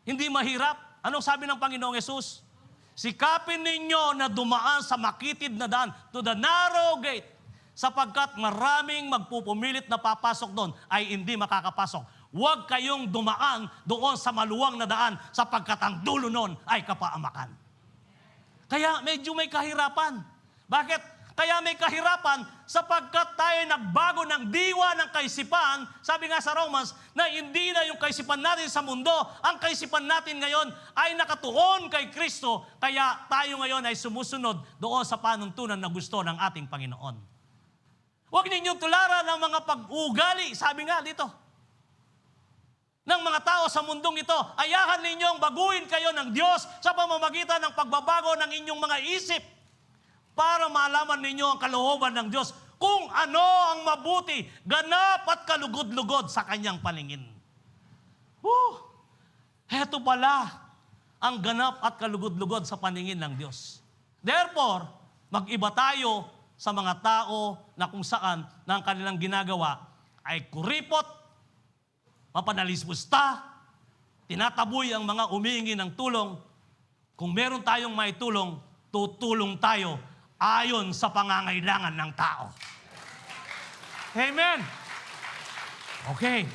S1: hindi mahirap? Anong sabi ng Panginoong Yesus? Sikapin ninyo na dumaan sa makitid na daan, to the narrow gate, sapagkat maraming magpupumilit na papasok doon ay hindi makakapasok. Huwag kayong dumaan doon sa maluwang na daan, sapagkat ang dulo noon ay kapaamakan. Kaya medyo may kahirapan. Bakit? Kaya may kahirapan sapagkat tayo nagbago ng diwa ng kaisipan, sabi nga sa Romans, na hindi na yung kaisipan natin sa mundo, ang kaisipan natin ngayon ay nakatuon kay Kristo, kaya tayo ngayon ay sumusunod doon sa panuntunan na gusto ng ating Panginoon. Huwag ninyong tularan ang mga pag-ugali, sabi nga dito, ng mga tao sa mundong ito. Ayahan ninyong baguhin kayo ng Diyos sa pamamagitan ng pagbabago ng inyong mga isip, para malaman ninyo ang kalooban ng Diyos kung ano ang mabuti, ganap at kalugod-lugod sa kanyang paningin. Heto pala ang ganap at kalugod-lugod sa paningin ng Diyos. Therefore, mag-iba tayo sa mga tao na kung saan na ang kanilang ginagawa ay kuripot, mapanalismusta, tinataboy ang mga umihingi ng tulong. Kung meron tayong may tulong, tutulong tayo ayon sa pangangailangan ng tao. Amen. Okay.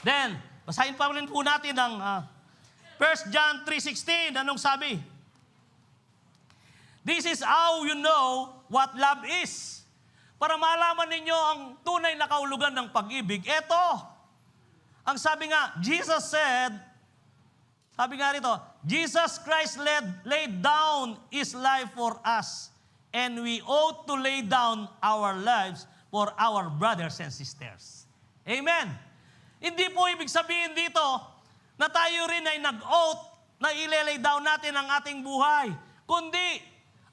S1: Then, basahin pa rin po natin ang 1 John 3:16. Anong sabi? This is how you know what love is. Para malaman ninyo ang tunay na kahulugan ng pag-ibig. Ito, ang sabi nga, Jesus said, sabi nga rito, Jesus Christ laid down His life for us, and we ought to lay down our lives for our brothers and sisters. Amen. Hindi po ibig sabihin dito na tayo rin ay nag-oath na ilelay down natin ang ating buhay. Kundi,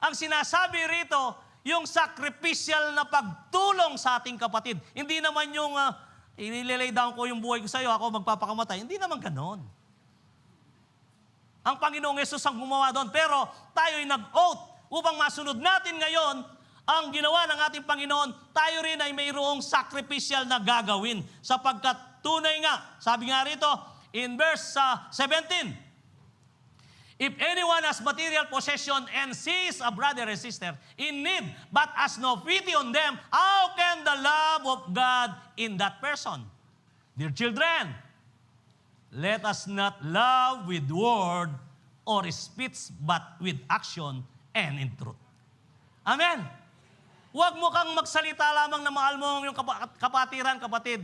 S1: ang sinasabi rito, yung sacrificial na pagtulong sa ating kapatid. Hindi naman yung ilelay down ko yung buhay ko sa iyo, ako magpapakamatay. Hindi naman ganon. Ang Panginoong Yesus ang gumawa doon. Pero tayo'y nag-oath upang masunod natin ngayon ang ginawa ng ating Panginoon. Tayo rin ay mayroong sacrificial na gagawin. Sapagkat tunay nga, sabi nga rito in verse 17, If anyone has material possession and sees a brother and sister in need, but has no pity on them, how can the love of God in that person? Dear children, let us not love with word or speech, but with action and in truth. Amen. Huwag mo kang magsalita lamang na mahal mo ang iyong kapatiran, kapatid,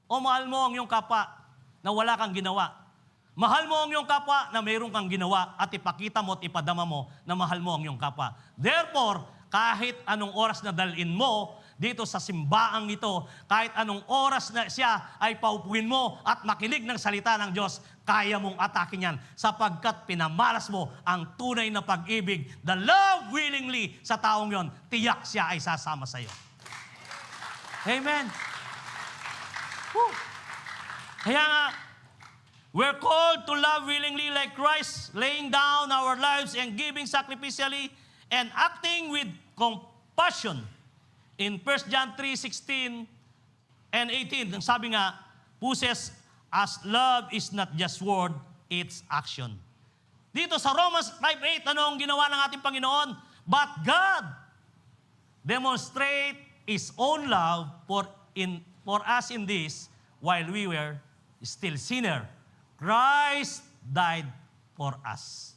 S1: o mahal mo ang iyong kapwa na wala kang ginawa. Mahal mo ang iyong kapwa na mayroon kang ginawa at ipakita mo at ipadama mo na mahal mo ang iyong kapwa. Therefore, kahit anong oras na dalhin mo dito sa simbaang ito, kahit anong oras na siya ay paupuin mo at makinig ng salita ng Diyos, kaya mong atakin yan sapagkat pinamalas mo ang tunay na pag-ibig, the love willingly sa taong yon, tiyak siya ay sasama sa iyo. Amen. Woo. Kaya nga, we're called to love willingly like Christ, laying down our lives and giving sacrificially and acting with compassion. In 1 John 3:16 and 18, ang sabi nga, pushes as love is not just word, it's action. Dito sa Romans 5:8, ano ang ginawa ng ating Panginoon? But God demonstrate His own love for us in this, while we were still sinner, Christ died for us.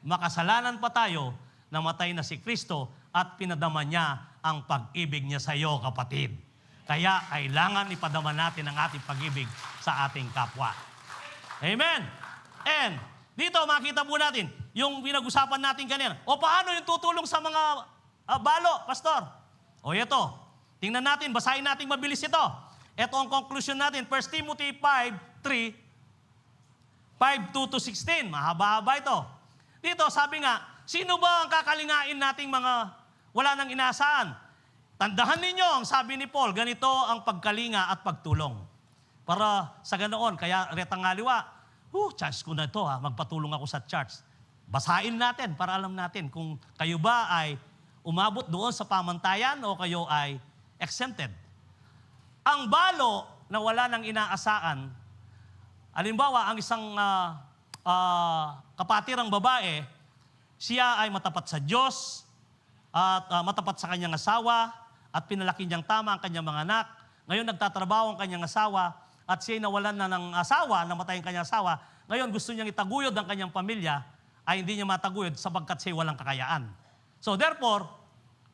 S1: Makasalanan pa tayo, namatay na si Kristo at pinadama niya ang pag-ibig niya sa iyo, kapatid. Kaya kailangan ipadama natin ang ating pag-ibig sa ating kapwa. Amen. And dito makita po natin yung pinag-usapan natin kanina. O paano yung tutulong sa mga balo, pastor? O ito, tingnan natin, basahin natin mabilis ito. Ito ang conclusion natin, 1 Timothy 5:3, 5:2-16. Mahaba-haba ito. Dito, sabi nga, sino ba ang kakalingain nating mga wala nang inaasahan? Tandahan ninyo, ang sabi ni Paul, ganito ang pagkalinga at pagtulong. Para sa ganoon, kaya retang ngaliwa, chance ko na ito, magpatulong ako sa church. Basahin natin para alam natin kung kayo ba ay umabot doon sa pamantayan o kayo ay exempted. Ang balo na wala nang inaasahan, halimbawa, ang isang kapatirang babae, siya ay matapat sa Diyos at matapat sa kanyang asawa at pinalaki niyang tama ang kanyang mga anak. Ngayon nagtatrabaho ang kanyang asawa at siya ay nawalan na ng asawa, namatay ang kanyang asawa. Ngayon gusto niyang itaguyod ang kanyang pamilya, ay hindi niya mataguyod sapagkat siya walang kakayaan. So therefore,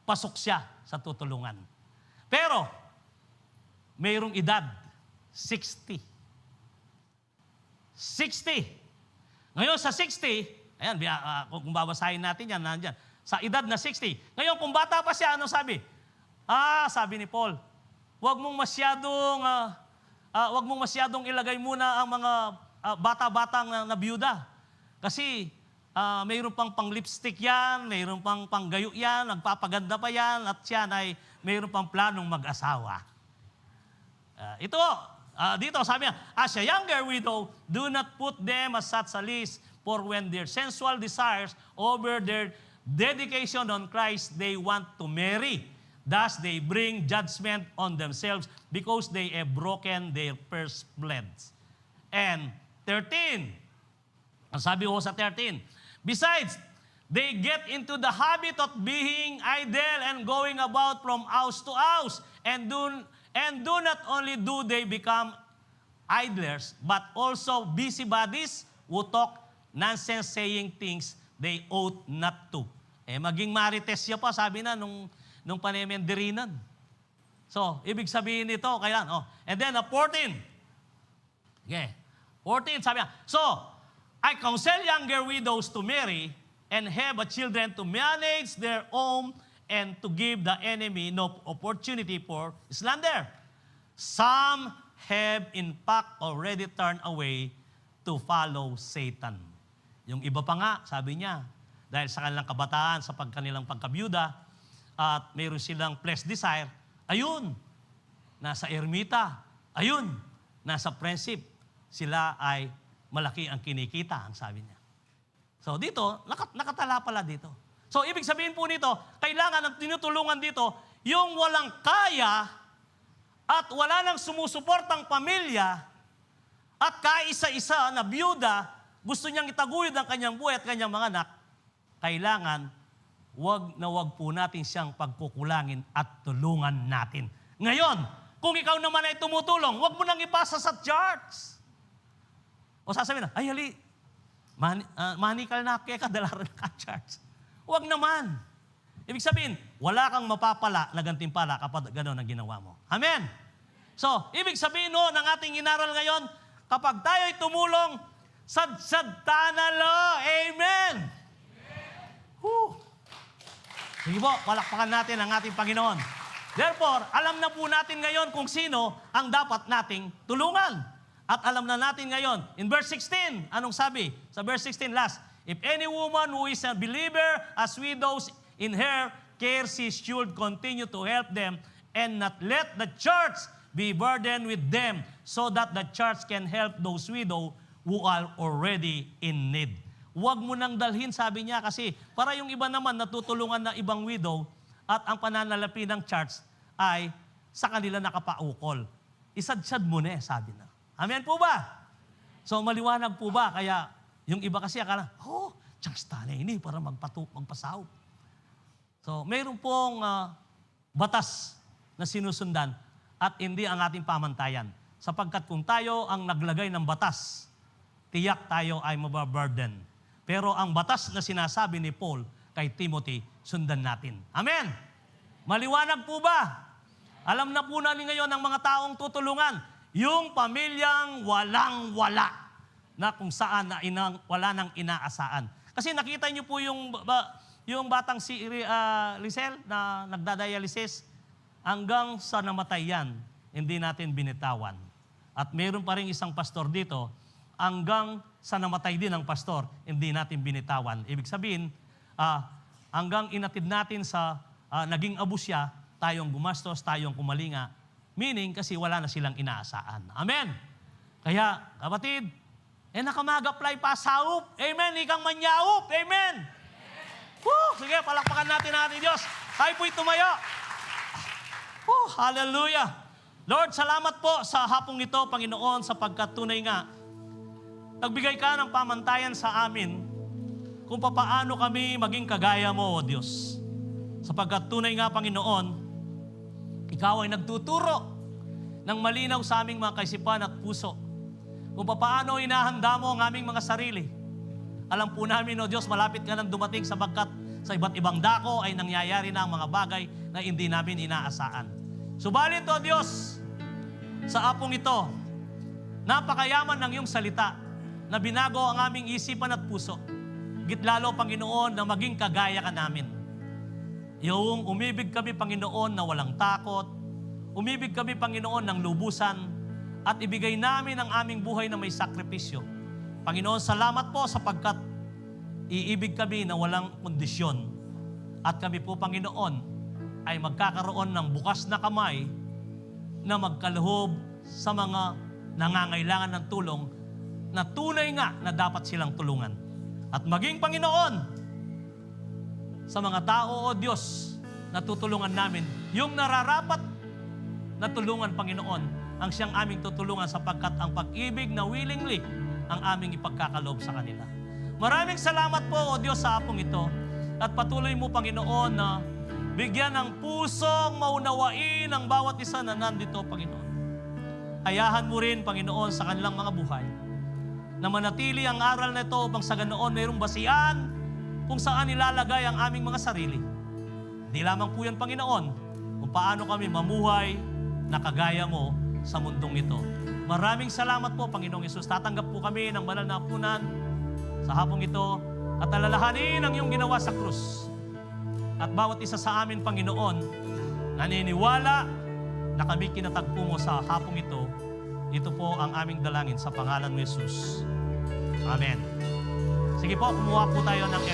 S1: pasok siya sa tutulungan. Pero, mayroong edad, 60. 60. Ngayon sa 60, ayan, kung babasahin natin yan, nandyan. Sa edad na 60. Ngayon, kung bata pa siya, ano sabi? Sabi ni Paul, wag mong masyadong ilagay muna ang mga bata-batang na biyuda. Kasi mayroon pang pang-lipstick yan, mayroon pang panggayo yan, nagpapaganda pa yan, at yan ay mayroon pang planong mag-asawa. Dito sabi niya, as a younger widow, do not put them as such a list, for when their sensual desires over their dedication on Christ, they want to marry. Thus, they bring judgment on themselves because they have broken their first pledge. And 13, ang sabi ko sa 13, besides, they get into the habit of being idle and going about from house to house, and do not only do they become idlers, but also busybodies who talk nonsense, saying things they ought not to. Maging marites siya pa, sabi na nung panemenderinan. So, ibig sabihin nito, kailan? And then 14. Okay. 14, sabi niya, so, I counsel younger widows to marry and have children to manage their own and to give the enemy no opportunity for slander. Some have in fact already turned away to follow Satan. Yung iba pa nga, sabi niya, dahil sa kanilang kabataan, sa kanilang pagkabiyuda, at mayroon silang flesh desire, ayun, nasa ermita, ayun, nasa friendship, sila ay malaki ang kinikita, ang sabi niya. So dito, nakatala pala dito. So ibig sabihin po nito, kailangan ang tinutulungan dito, yung walang kaya at wala nang sumusuportang pamilya at kaisa-isa na biyuda gusto niyang itaguyod ang kanyang buhay at kanyang mga anak, kailangan wag na wag po natin siyang pagkukulangin at tulungan natin. Ngayon, kung ikaw naman ay tumutulong, wag mo nang ipasa sa charts. O sasabihin na, ay hali, manikal na kaya kadalaran ka charts. Wag naman. Ibig sabihin, wala kang mapapala na gantimpala kapag gano'n ang ginawa mo. Amen? So, ibig sabihin ng ating inaral ngayon, kapag tayo ay tumulong, sad-sad tanalo. Amen? Whew. Sige po, palakpakan natin ang ating Panginoon. Therefore, alam na po natin ngayon kung sino ang dapat nating tulungan. At alam na natin ngayon, in verse 16, anong sabi? Sa verse 16 last, if any woman who is a believer as widows in her care, she should continue to help them and not let the church be burdened with them so that the church can help those widows who are already in need. Huwag mo nang dalhin, sabi niya, kasi para yung iba naman natutulungan na ibang widow at ang pananalapi ng church ay sa kanila nakapaukol. Isadsad mo na sabi na. Amen po ba? So maliwanag po ba? Kaya yung iba kasi akala, chance na ini para magpasahod. So, mayroon pong batas na sinusundan at hindi ang ating pamantayan. Sapagkat kung tayo ang naglagay ng batas, tiyak tayo ay mababurden. Pero ang batas na sinasabi ni Paul kay Timothy, sundan natin. Amen? Maliwanag po ba? Alam na po natin ngayon ang mga taong tutulungan, yung pamilyang walang-wala na kung saan na wala nang inaasaan. Kasi nakita niyo po yung batang si Lisel na nagdadialysis, hanggang sa namatay yan, hindi natin binitawan. At mayroon pa rin isang pastor dito, hanggang sa namatay din ang pastor, hindi natin binitawan. Ibig sabihin, hanggang inatid natin sa naging abus siya, tayong gumastos, tayong kumalinga. Meaning, kasi wala na silang inaasaan. Amen? Kaya, kapatid, nakamag-apply pa sa UP. Amen? Ikang manyaup. Amen? Sige, palakpakan natin ang ating Diyos. Tayo po'y tumayo. Hallelujah. Lord, salamat po sa hapong ito, Panginoon, sapagkat tunay nga, nagbigay ka ng pamantayan sa amin kung papaano kami maging kagaya mo, O Diyos. Sapagkat tunay nga, Panginoon, Ikaw ay nagtuturo ng malinaw sa aming mga kaisipan at puso kung paano inahanda mo ang aming mga sarili. Alam po namin, O Diyos, malapit ka nang dumating sapagkat sa iba't ibang dako ay nangyayari na ang mga bagay na hindi namin inaasaan. Subalit, O Diyos, sa apong ito, napakayaman ng iyong salita na binago ang aming isipan at puso. Gitlalo, Panginoon, na maging kagaya ka namin. Yung umibig kami, Panginoon, na walang takot. Umibig kami, Panginoon, ng lubusan at ibigay namin ang aming buhay na may sakripisyo. Panginoon, salamat po sapagkat iibig kami na walang kondisyon. At kami po, Panginoon, ay magkakaroon ng bukas na kamay na magkaloob sa mga nangangailangan ng tulong na tunay nga na dapat silang tulungan. At maging, Panginoon, sa mga tao, O Diyos, na tutulungan namin, yung nararapat na tulungan, Panginoon, ang siyang aming tutulungan sapagkat ang pag-ibig na willingly ang aming ipagkakaloob sa kanila. Maraming salamat po, O Diyos, sa hapong ito. At patuloy mo, Panginoon, na bigyan ng pusong maunawain ang bawat isa na nandito, Panginoon. Hayahan mo rin, Panginoon, sa kanilang mga buhay na manatili ang aral na ito upang sa ganoon mayroong basihan kung saan ilalagay ang aming mga sarili. Hindi lamang po yan, Panginoon, kung paano kami mamuhay na kagaya mo sa mundong ito. Maraming salamat po, Panginoong Yesus. Tatanggap po kami ng banal na apunan sa hapong ito at alalahanin ang iyong ginawa sa krus. At bawat isa sa amin, Panginoon, naniniwala na kami kinatagpo mo sa hapong ito. Ito po ang aming dalangin sa pangalan mo, Jesus. Amen. Sige po, kumuha po tayo ng